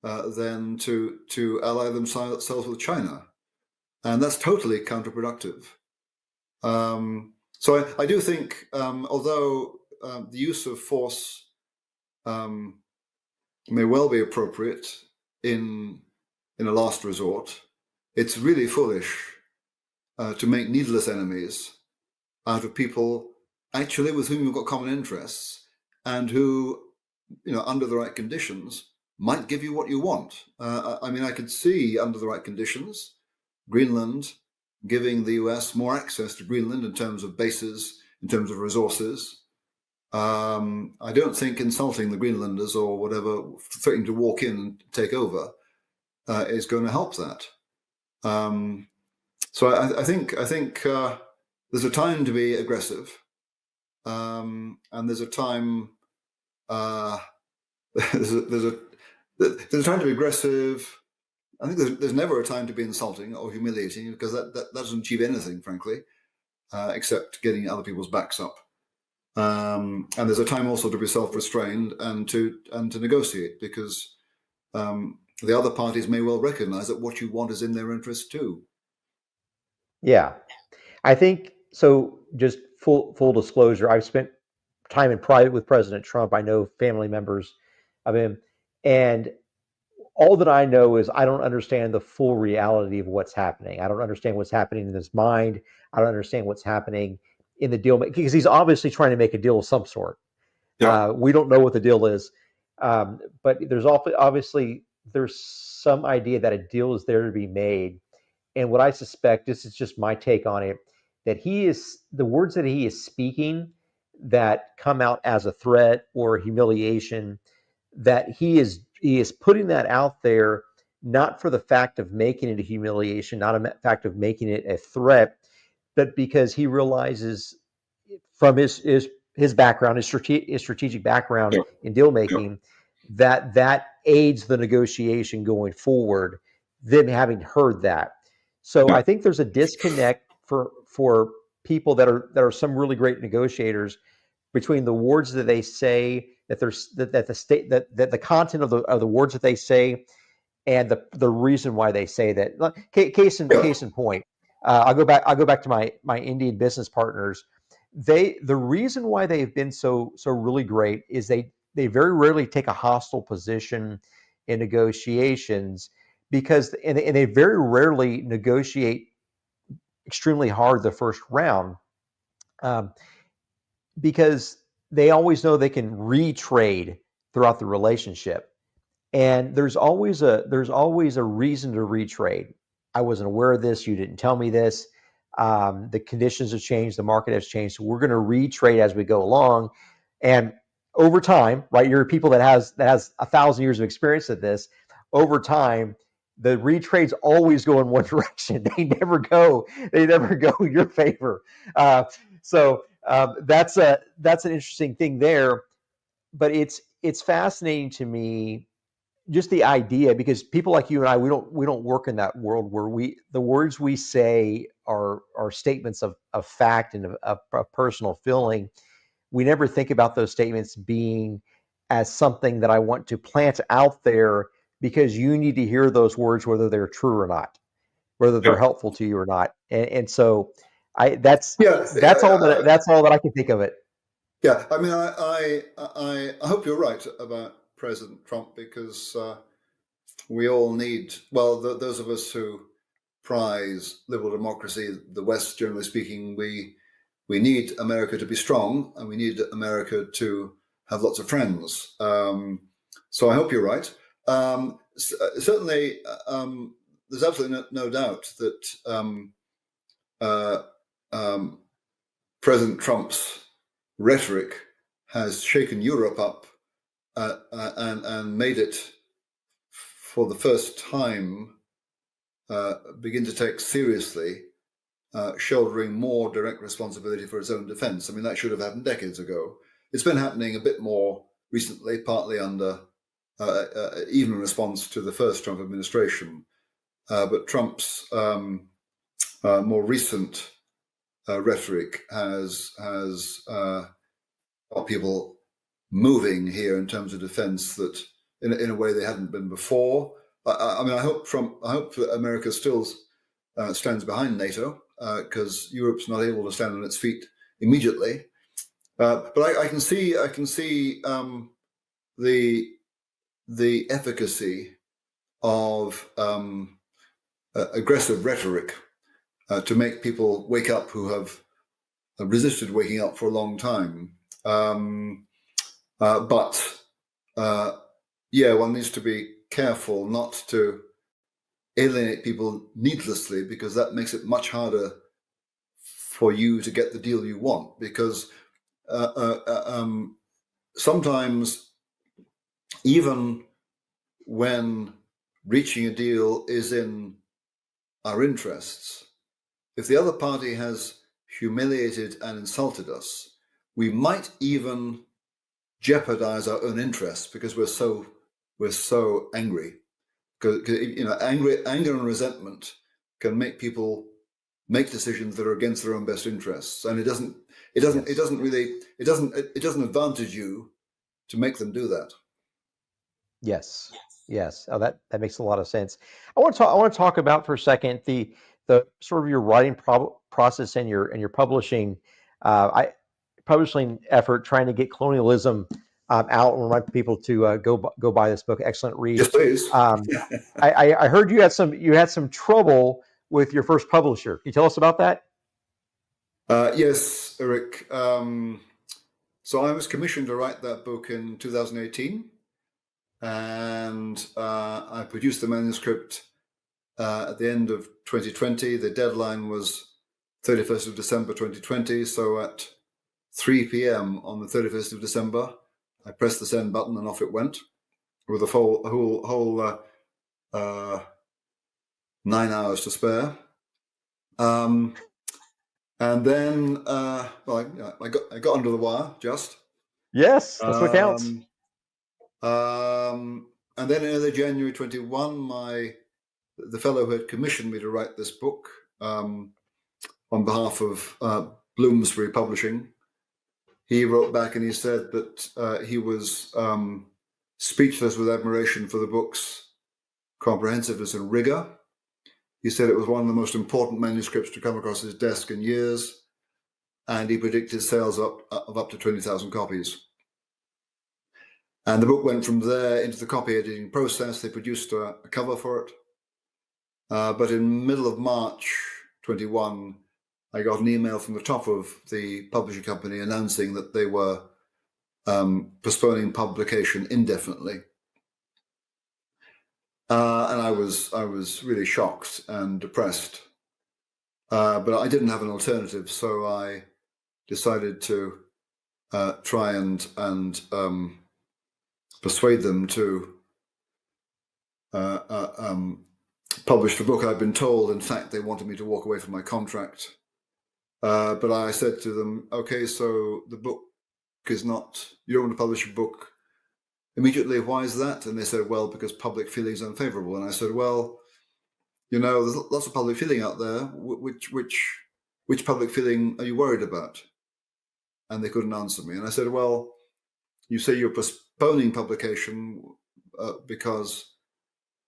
than to ally themselves with China. And that's totally counterproductive. So I do think, although the use of force may well be appropriate in a last resort, it's really foolish to make needless enemies out of people actually with whom you've got common interests and who, under the right conditions, might give you what you want. I mean, I could see, under the right conditions, Greenland giving the US more access to Greenland in terms of bases, in terms of resources. I don't think insulting the Greenlanders or whatever, threatening to walk in and take over, is going to help that. So I think there's a time to be aggressive, and there's a time there's a time to be aggressive. I think there's never a time to be insulting or humiliating, because that doesn't achieve anything, frankly, except getting other people's backs up. And there's a time also to be self-restrained and to negotiate, because the other parties may well recognize that what you want is in their interest too. Yeah, I think so. Just full disclosure, I've spent time in private with President Trump. I know family members of him, and all that I know is I don't understand the full reality of what's happening. I don't understand what's happening in his mind. I don't understand what's happening in the deal, because he's obviously trying to make a deal of some sort. Yeah. We don't know what the deal is, but there's obviously there's some idea that a deal is there to be made. And what I suspect, this is just my take on it, that the words that he is speaking that come out as a threat or humiliation, that he is putting that out there not for the fact of making it a humiliation, not a fact of making it a threat, but because he realizes from his background, his strategic background Yeah. in deal Yeah. making, that aids the negotiation going forward. Them having heard that, so Yeah. I think there's a disconnect for people that are some really great negotiators between the words that they say, that there's that the state that the content of the words that they say, and the reason why they say that. Case in point, I'll go back to my Indian business partners. The reason why they've been so really great is they very rarely take a hostile position in negotiations, because and they very rarely negotiate extremely hard the first round, um, because they always know they can retrade throughout the relationship. And there's always a reason to retrade. I wasn't aware of this. You didn't tell me this. The conditions have changed. The market has changed. So we're going to retrade as we go along. And over time, right? You're people that has 1,000 years of experience at this. Over time, the retrades always go in one direction. They never go your favor. That's an interesting thing there. But it's fascinating to me, just the idea, because people like you and I, we don't work in that world where the words we say are statements of fact and of personal feeling. We never think about those statements being as something that I want to plant out there because you need to hear those words, whether they're true or not, whether they're Yeah. helpful to you or not. And so that's Yeah, that's all that I can think of it. yeah. I mean, I hope you're right about President Trump, because we all need, well, those of us who prize liberal democracy, the West, generally speaking, we need America to be strong, and we need America to have lots of friends. So I hope you're right. Certainly, there's absolutely no doubt that uh, um, President Trump's rhetoric has shaken Europe up, and made it, for the first time, begin to take seriously shouldering more direct responsibility for its own defense. I mean, that should have happened decades ago. It's been happening a bit more recently, partly under even in response to the first Trump administration. But Trump's more recent rhetoric has got people moving here in terms of defense that in a way they hadn't been before. I mean, I hope that America still stands behind NATO, because Europe's not able to stand on its feet immediately. But I can see the efficacy of aggressive rhetoric to make people wake up who have resisted waking up for a long time. But yeah, one needs to be careful not to alienate people needlessly, because that makes it much harder for you to get the deal you want. Because sometimes, even when reaching a deal is in our interests, if the other party has humiliated and insulted us, we might even jeopardize our own interests because we're so angry. Because anger and resentment can make people make decisions that are against their own best interests, and it doesn't advantage you to make them do that. Yes. Yes. Oh, that makes a lot of sense. I want to talk about for a second the sort of your writing process and your publishing publishing effort, trying to get colonialism out, and remind people to go buy this book. Excellent read. Yes, please. I heard you had some trouble with your first publisher. Can you tell us about that? Yes, Eric. So I was commissioned to write that book in 2018, and I produced the manuscript at the end of 2020. The deadline was 31st of December 2020. So at 3 p.m. on the 31st of December, I pressed the send button and off it went, with a whole 9 hours to spare. And then, well, I got under the wire just. Yes, that's what counts. And then in early January 21, the fellow who had commissioned me to write this book on behalf of Bloomsbury Publishing, he wrote back and he said that he was speechless with admiration for the book's comprehensiveness and rigor. He said it was one of the most important manuscripts to come across his desk in years, and he predicted sales of up to 20,000 copies. And the book went from there into the copy editing process. They produced a cover for it. But in middle of March 21, I got an email from the top of the publishing company announcing that they were postponing publication indefinitely. And I was really shocked and depressed. But I didn't have an alternative, so I decided to try and persuade them to publish the book. I'd been told, in fact, they wanted me to walk away from my contract. But I said to them, okay, so the book is not, you don't want to publish a book immediately. Why is that? And they said, well, because public feeling is unfavorable. And I said, well, there's lots of public feeling out there. Which public feeling are you worried about? And they couldn't answer me. And I said, well, you say you're postponing publication because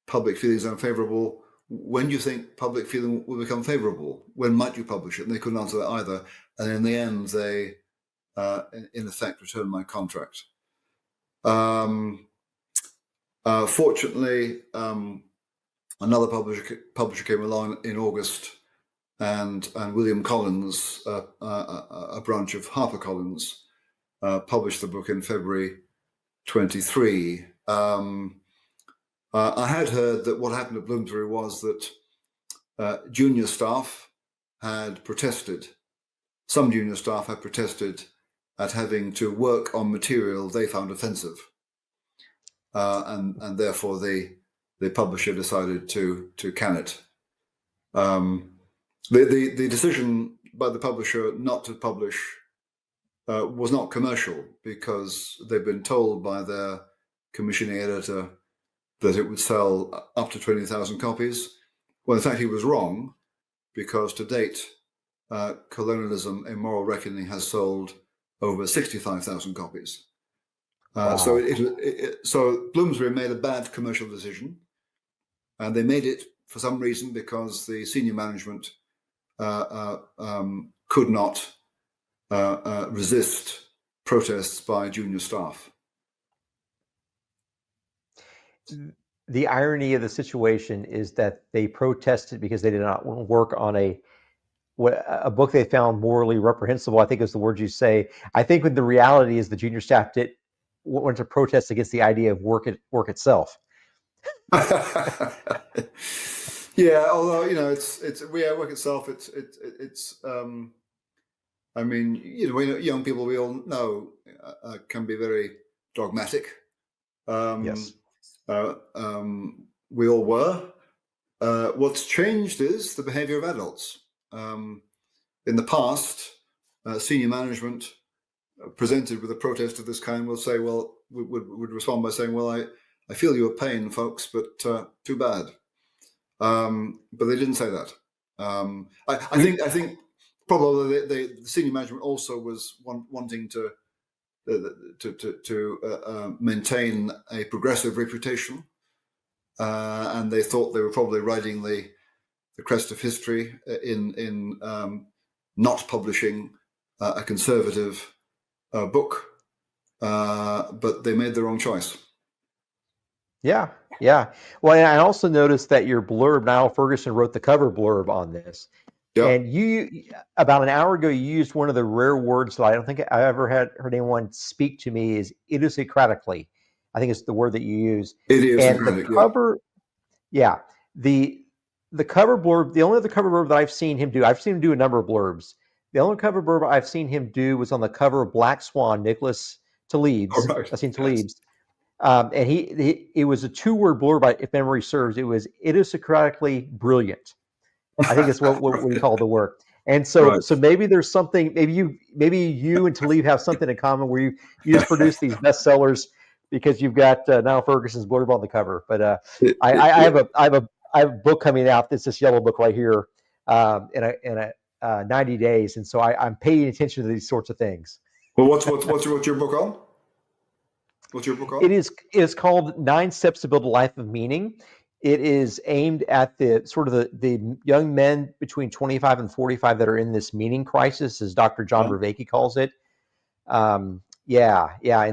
public feeling is unfavorable. when do you think public feeling will become favourable? When might you publish it? And they couldn't answer that either. And in the end, they, in effect, returned my contract. Fortunately, another publisher came along in August, and William Collins, a branch of HarperCollins, published the book in February 23. I had heard that what happened at Bloomsbury was that junior staff had protested. Some junior staff had protested at having to work on material they found offensive, and therefore the publisher decided to can it. The decision by the publisher not to publish was not commercial, because they've been told by their commissioning editor that it would sell up to 20,000 copies. Well, in fact, he was wrong, because to date, Colonialism, A Moral Reckoning has sold over 65,000 copies. Wow. So Bloomsbury made a bad commercial decision, and they made it for some reason because the senior management could not resist protests by junior staff. The irony of the situation is that they protested because they did not want to work on a book they found morally reprehensible. I think is the word you say. I think when the reality is the junior staff went to protest against the idea of work itself. Yeah, although work itself. It's. I mean, young people, we all know, can be very dogmatic. Yes. We all were. What's changed is the behavior of adults. In the past, senior management presented with a protest of this kind will say, well, would respond by saying, well, I feel your pain, folks, but too bad. But they didn't say that. I think probably the senior management also was wanting to maintain a progressive reputation, and they thought they were probably riding the crest of history in not publishing a conservative book, but they made the wrong choice. Yeah. Well, and I also noticed that your blurb, Niall Ferguson wrote the cover blurb on this. Yeah. And you, about an hour ago, you used one of the rare words that I don't think I ever heard anyone speak to me, is idiosyncratically. I think it's the word that you use. Idiosyncratic, and the cover, yeah. The cover blurb, the only other cover blurb that I've seen him do, I've seen him do a number of blurbs. The only cover blurb I've seen him do was on the cover of Black Swan, Nicholas Taleb's. Right. I've seen Taleb's. And it was a 2-word blurb, if memory serves. It was idiosyncratically brilliant. I think it's what we call the work. And so, Right. So maybe there's something. Maybe you and Taleb have something in common, where you just produce these bestsellers because you've got Niall Ferguson's blurb on the cover. But I have a book coming out. This yellow book right here, in 90 days, and so I'm paying attention to these sorts of things. Well, what's your book on? What's your book on? It is called 9 Steps to Build a Life of Meaning. It is aimed at the sort of the young men between 25 and 45 that are in this meaning crisis, as Dr. John Vervaeke calls it. And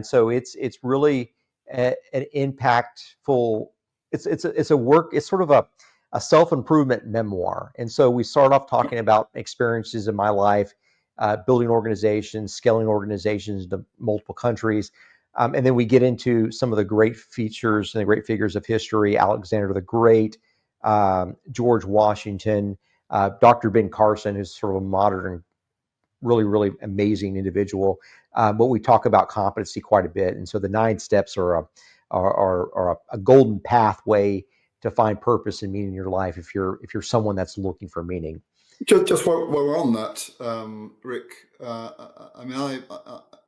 so it's really an impactful. It's a work. It's sort of a self-improvement memoir. And so we start off talking about experiences in my life, building organizations, scaling organizations to multiple countries. And then we get into some of the great features and the great figures of history: Alexander the Great, George Washington, Dr. Ben Carson, who's sort of a modern, really, really amazing individual. But we talk about competency quite a bit. And so the 9 steps are a golden pathway to find purpose and meaning in your life if you're someone that's looking for meaning. Just while we're on that, Rick, I mean,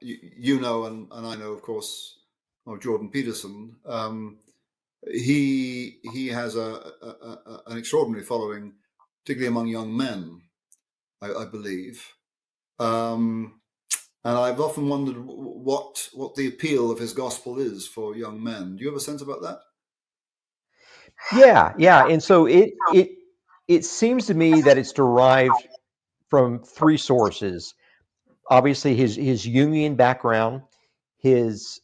you know, and I know, of course, of Jordan Peterson. He has an extraordinary following, particularly among young men, I believe. And I've often wondered what the appeal of his gospel is for young men. Do you have a sense about that? Yeah. And so it seems to me that it's derived from three sources. Obviously, his Jungian background, his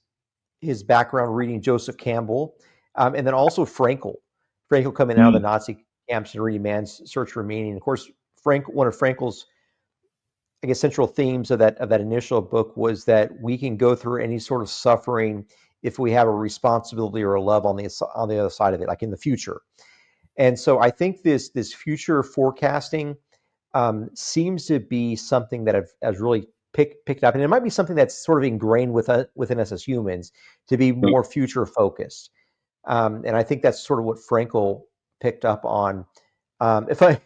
his background reading Joseph Campbell, and then also Frankel. Frankel coming out of the Nazi camps and reading Man's Search for Meaning. Of course, one of Frankel's, I guess, central themes of that initial book was that we can go through any sort of suffering if we have a responsibility or a love on the other side of it, like in the future. And so I think this future forecasting seems to be something that has really picked up, and it might be something that's sort of ingrained within us as humans to be more future focused. And I think that's sort of what Frankel picked up on. If I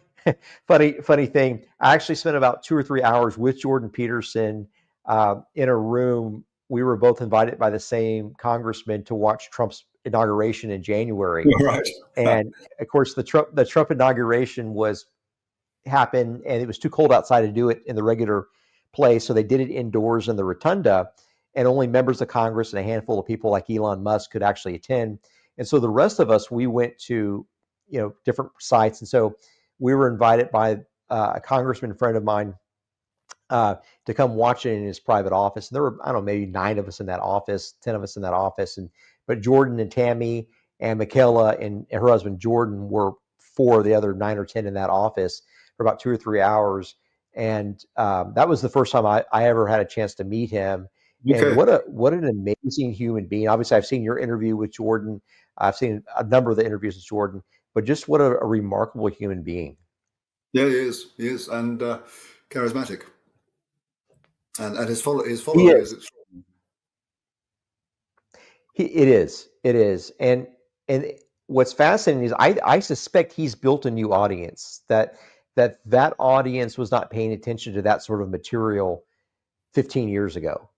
funny thing, I actually spent about 2 or 3 hours with Jordan Peterson in a room. We were both invited by the same congressman to watch Trump's inauguration in January, Right. and of course the Trump inauguration was happened, and it was too cold outside to do it in the regular place, so they did it indoors in the rotunda, and only members of Congress and a handful of people like Elon Musk could actually attend. And so the rest of us, we went to different sites, and so we were invited by a congressman friend of mine to come watch it in his private office. And there were, I don't know, maybe 9 of us in that office, 10 of us in that office. But Jordan and Tammy and Michaela and her husband Jordan were 4 of the other 9 or 10 in that office for about 2 or 3 hours. And that was the first time I ever had a chance to meet him. And Okay. what an amazing human being. Obviously, I've seen your interview with Jordan. I've seen a number of the interviews with Jordan, but just what a remarkable human being. Yeah, he is. He is, and charismatic, and his He following is is. extraordinary. It is, and what's fascinating is I suspect he's built a new audience that audience was not paying attention to that sort of material 15 years ago.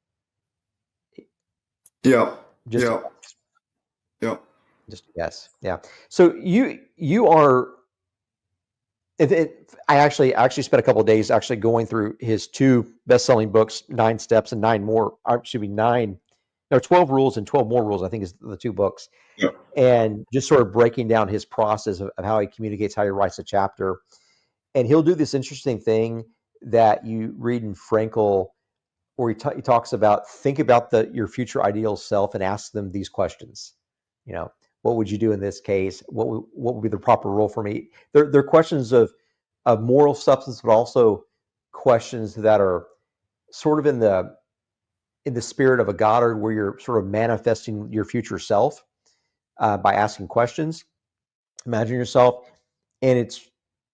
Yeah, Just yeah, yeah. just yes, yeah. So you are. I actually spent a couple of days actually going through his 2 best-selling books, 9 Steps and 9 More. Should be 9, no, 12 Rules and 12 More Rules. I think is the 2 books, Yeah. and just sort of breaking down his process of how he communicates, how he writes a chapter. And he'll do this interesting thing that you read in Frankel, where he talks about think about your future ideal self and ask them these questions. You know, what would you do in this case? What would be the proper role for me? They're questions of moral substance, but also questions that are sort of in the spirit of a Goddard, where you're sort of manifesting your future self by asking questions. Imagine yourself, and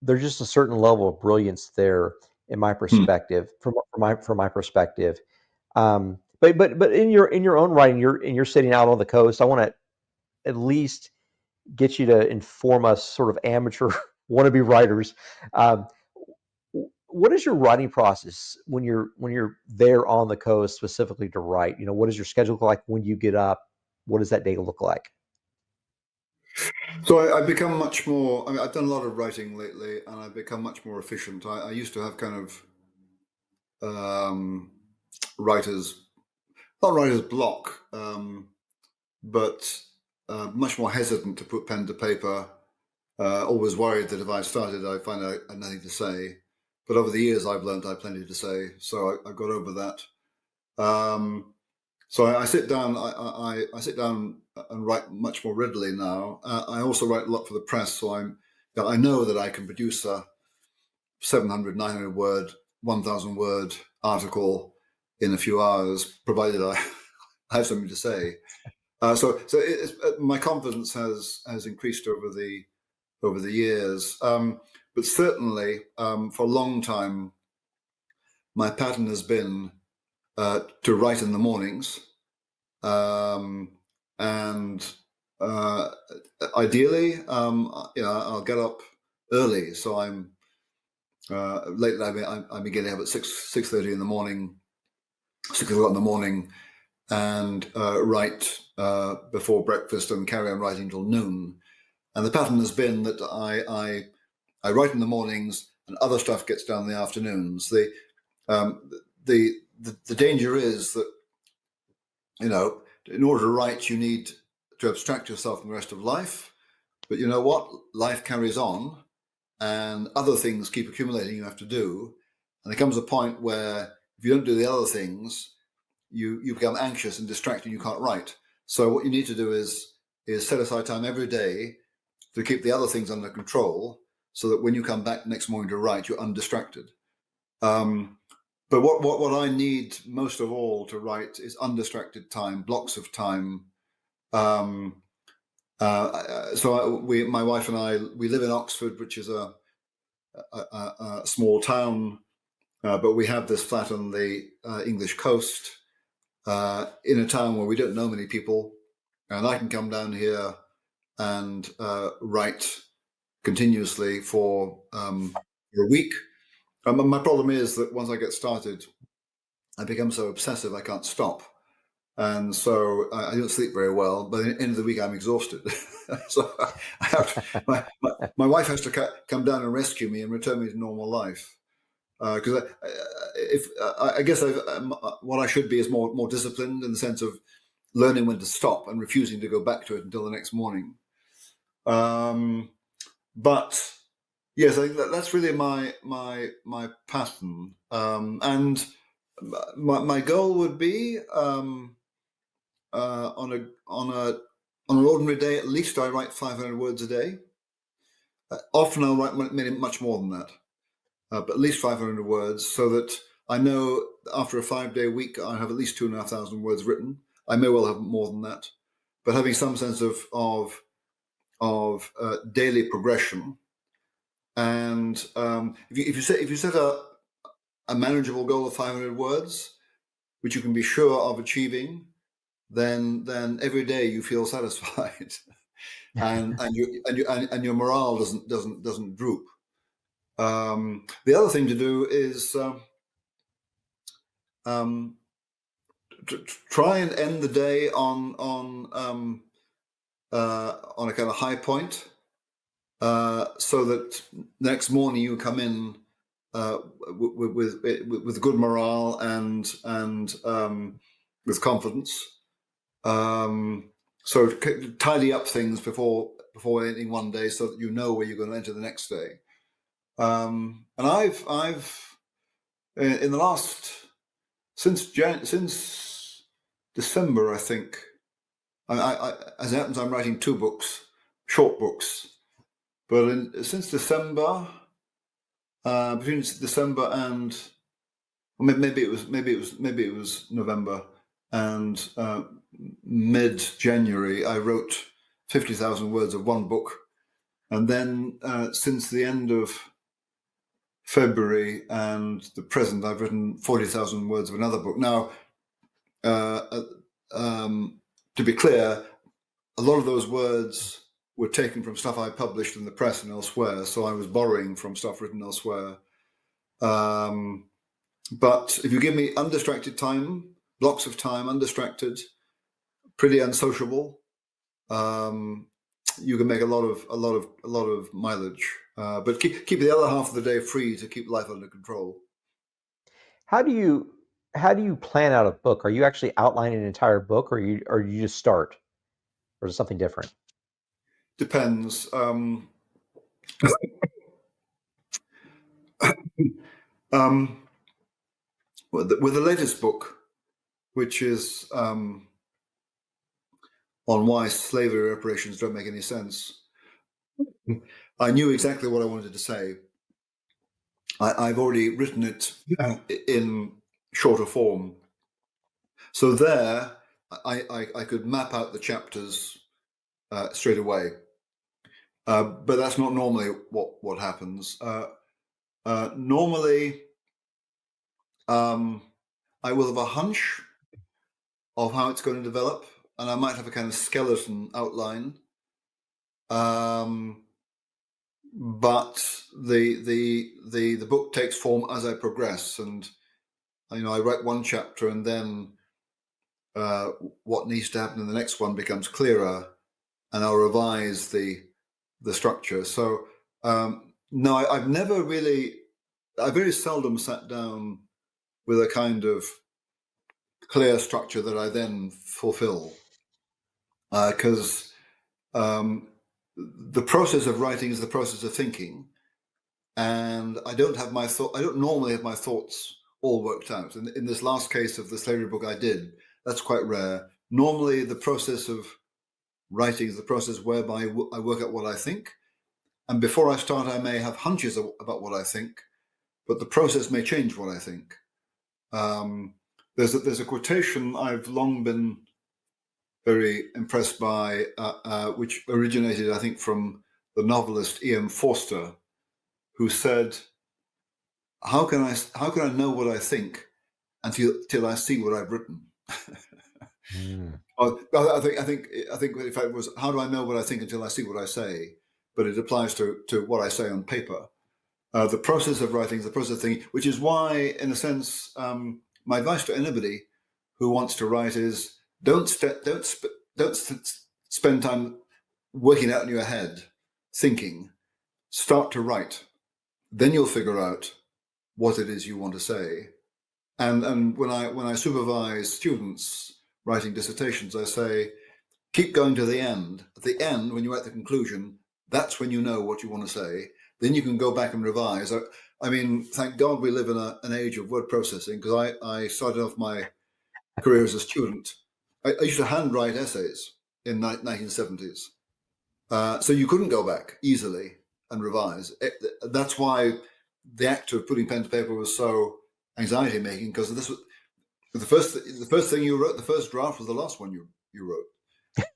there's just a certain level of brilliance there in my Hmm. perspective, from my perspective. But in your own writing, you're sitting out on the coast. I want to at least get you to inform us, sort of amateur wannabe writers. Um, what is your writing process when you're there on the coast specifically to write? What does your schedule look like when you get up? What does that day look like? So I've become much more. I mean, I've done a lot of writing lately, and I've become much more efficient. I used to have kind of um, writers, not writer's block, but much more hesitant to put pen to paper. Always worried that if I started, I'd find I had nothing to say. But over the years, I've learned I have plenty to say, so I got over that. Um, so I sit down. I sit down and write much more readily now. I also write a lot for the press, so I know that I can produce a 700, 900 word, 1,000 word article in a few hours, provided I have something to say. My confidence has increased over the years. But certainly, for a long time, my pattern has been to write in the mornings, and ideally, I'll get up early. So I'm lately. I'm getting up at 6:30 in the morning, 6 o'clock in the morning, and write before breakfast and carry on writing till noon. And the pattern has been that I write in the mornings and other stuff gets done in the afternoons. Um, the danger is that, in order to write, you need to abstract yourself from the rest of life. But you know what? Life carries on, and other things keep accumulating you have to do. And there comes a point where if you don't do the other things, you become anxious and distracted and you can't write. So what you need to do is set aside time every day to keep the other things under control so that when you come back next morning to write, you're undistracted. But what I need most of all to write is undistracted time, blocks of time. My wife and I, we live in Oxford, which is a small town, but we have this flat on the English coast in a town where we don't know many people, and I can come down here and write continuously for a week. My problem is that once I get started, I become so obsessive I can't stop. And so I don't sleep very well, but at the end of the week, I'm exhausted. So I have to, my wife has to come down and rescue me and return me to normal life. Because I guess what I should be is more disciplined in the sense of learning when to stop and refusing to go back to it until the next morning. But yes, I think that's really my pattern. And my goal would be on an ordinary day, at least I write 500 words a day. Often I'll write much more than that, but at least 500 words, so that I know after a 5-day week I have at least 2,500 words written. I may well have more than that, but having some sense of daily progression. And if you set a manageable goal of 500 words, which you can be sure of achieving, then every day you feel satisfied, and your morale doesn't droop. The other thing to do is try and end the day on a kind of high point, so that next morning you come in with good morale and with confidence. So tidy up things before ending one day, so that you know where you're going to enter the next day. And I've in the last since December, I think. As it happens, I'm writing 2 books, short books. But since December, between December and maybe it was November and mid-January, I wrote 50,000 words of one book, and then since the end of February and the present, I've written 40,000 words of another book. Now, to be clear, a lot of those words were taken from stuff I published in the press and elsewhere, so I was borrowing from stuff written elsewhere. But if you give me undistracted time, blocks of time, undistracted, pretty unsociable, you can make a lot of mileage. But keep the other half of the day free to keep life under control. How do you plan out a book? Are you actually outlining an entire book, or you just start, or is it something different? Depends. With the latest book, which is on why slavery reparations don't make any sense, I knew exactly what I wanted to say. I've already written it in shorter form. So there, I could map out the chapters straight away. But that's not normally what happens. Normally, I will have a hunch of how it's going to develop, and I might have a kind of skeleton outline. But the book takes form as I progress, and I write one chapter, and then what needs to happen in the next one becomes clearer, and I'll revise the structure. So no, I very seldom sat down with a kind of clear structure that I then fulfill, because the process of writing is the process of thinking, and I don't normally have my thoughts all worked out. And in this last case of the slavery book, I did. That's quite rare. Normally, the process of writing is the process whereby I work out what I think, and before I start, I may have hunches about what I think, but the process may change what I think. There's a quotation I've long been very impressed by, which originated, I think, from the novelist E.M. Forster, who said, "How can I know what I think until I see what I've written?" I think in fact it was, "How do I know what I think until I see what I say?" But it applies to what I say on paper. The process of writing is the process of thinking, which is why, in a sense, my advice to anybody who wants to write is don't spend time working out in your head, thinking. Start to write. Then you'll figure out what it is you want to say. And when I supervise students writing dissertations, I say, keep going to the end. At the end, when you're at the conclusion, that's when you know what you want to say. Then you can go back and revise. I mean, thank God we live in an age of word processing, because I started off my career as a student. I used to handwrite essays in 1970s. So you couldn't go back easily and revise. That's why the act of putting pen to paper was so anxiety making, because this was the first thing you wrote. The first draft was the last one you wrote.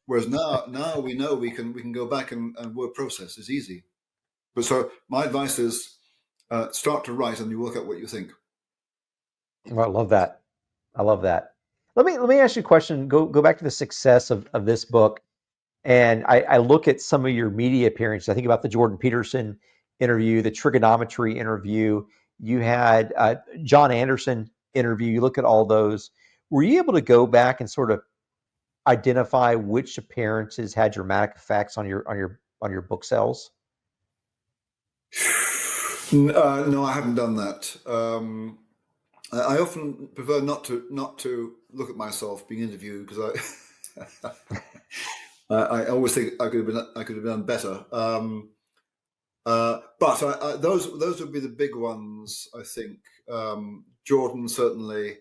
Whereas now we know we can go back and word process is easy. But so my advice is start to write and you work out what you think. Well, I love that. I love that. Let me ask you a question. Go back to the success of this book. And I look at some of your media appearances. I think about the Jordan Peterson interview, the trigonometry interview. You had John Anderson interview. You look at all those. Were you able to go back and sort of identify which appearances had dramatic effects on your book sales? No, I haven't done that. I often prefer not to look at myself being interviewed, because I always think I could have done better. But those would be the big ones, I think. Jordan, certainly.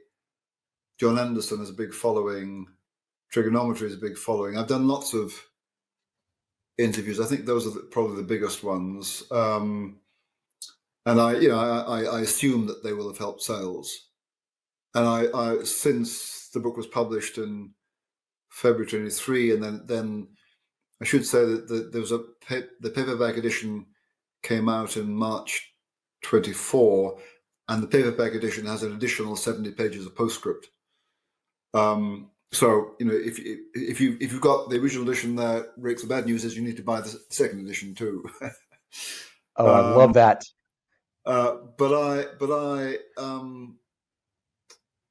John Anderson has a big following. Trigonometry is a big following. I've done lots of interviews. I think those are probably the biggest ones. And I assume that they will have helped sales. And I since the book was published in February 23, and then I should say that there was the paperback edition came out in March 24, and the paperback edition has an additional 70 pages of postscript. So if you've got the original edition there, Rick, the bad news is you need to buy the second edition too. Oh, I love that.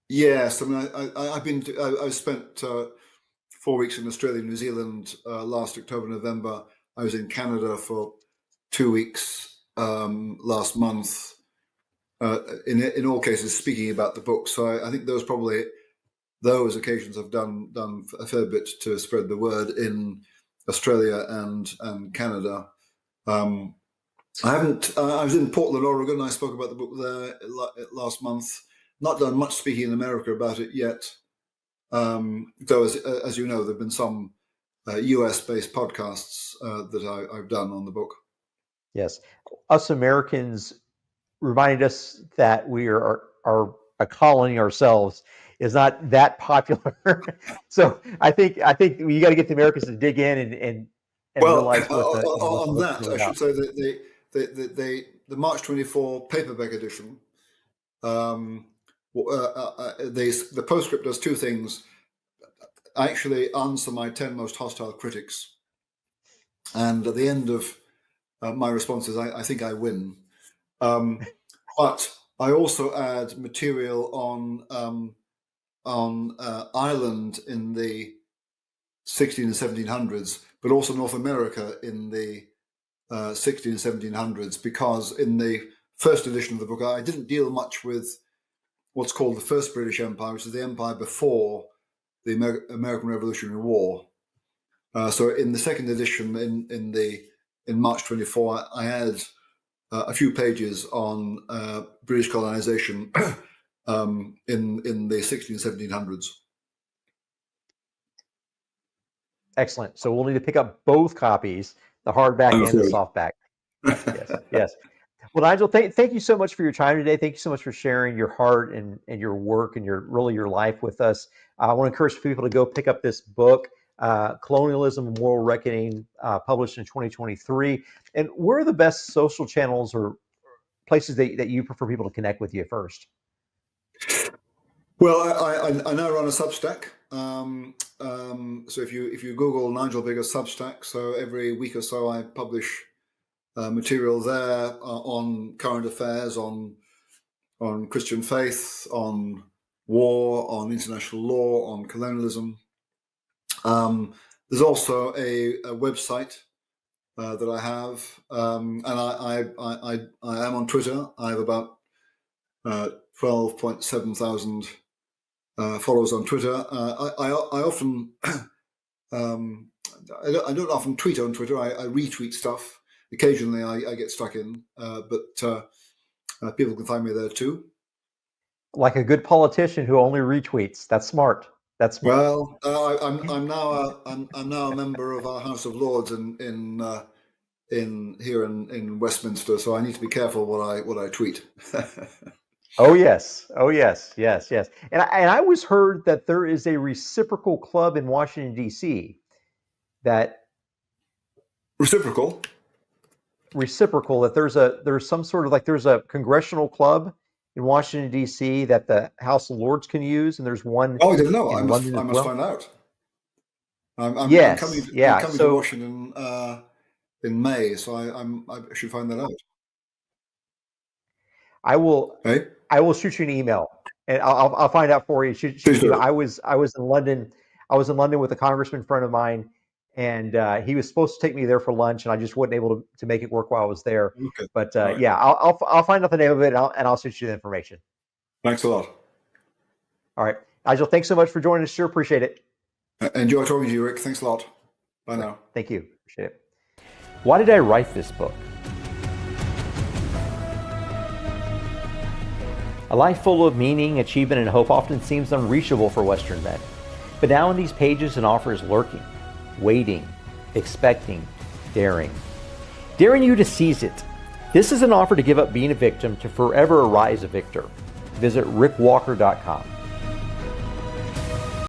Yes, I mean, I've spent 4 weeks in Australia and New Zealand last October, November. I was in Canada for 2 weeks last month. In all cases, speaking about the book. So I think those occasions have done a fair bit to spread the word in Australia and Canada. I was in Portland, Oregon. I spoke about the book there last month. Not done much speaking in America about it yet. Though, as you know, there've been some US-based podcasts that I've done on the book. Yes, us Americans reminded us that we are a colony ourselves is not that popular. So I think you got to get the Americans to dig in and realize what on what's that, really I should about. say that the March 24 paperback edition, the postscript does two things. I actually answer my 10 most hostile critics, and at the end of my responses, I think I win. But I also add material on Ireland in the 16 and 1700s, but also North America in the 16 and 1700s, because in the first edition of the book, I didn't deal much with what's called the First British Empire, which is the empire before the American Revolutionary War. So in the second edition, in March 24, I add a few pages on British colonization in the 1700s. Excellent. So we'll need to pick up both copies, the hardback and the softback. Yes, yes. Well, Nigel, thank you so much for your time today. Thank you so much for sharing your heart and your work and your life with us. I want to encourage people to go pick up this book, Colonialism and Moral Reckoning, published in 2023. And where are the best social channels or places that you prefer people to connect with you first? Well, I now run a Substack. So if you Google Nigel Biggar Substack, so every week or so I publish material there on current affairs, on Christian faith, on war, on international law, on colonialism. There's also a website that I have, and I am on Twitter. I have about 12.7 thousand followers on Twitter. I often I don't often tweet on Twitter. I retweet stuff. Occasionally I get stuck in, but people can find me there too. Like a good politician who only retweets. That's smart. That's smart. Well, I'm now a member of our House of Lords in here in Westminster, so I need to be careful what I tweet. Oh yes, yes. And I always heard that there is a reciprocal club in Washington D.C. that reciprocal that there's some sort of there's a congressional club in Washington D.C. that the House of Lords can use, and there's one. Oh, I didn't know. I must find out. I'm coming to Washington in May, so I should find that out. I will. Hey? I will shoot you an email, and I'll find out for you. I was in London. I was in London with a congressman friend of mine, and he was supposed to take me there for lunch, and I just wasn't able to make it work while I was there. Okay. But right. Yeah, I'll find out the name of it, and I'll shoot you the information. Thanks a lot. All right, Nigel. Thanks so much for joining us. Sure appreciate it. Enjoy talking to you, Rick. Thanks a lot. Bye now. Thank you. Appreciate it. Why did I write this book? A life full of meaning, achievement, and hope often seems unreachable for Western men. But now in these pages, an offer is lurking, waiting, expecting, daring. Daring you to seize it. This is an offer to give up being a victim to forever arise a victor. Visit rickwalker.com.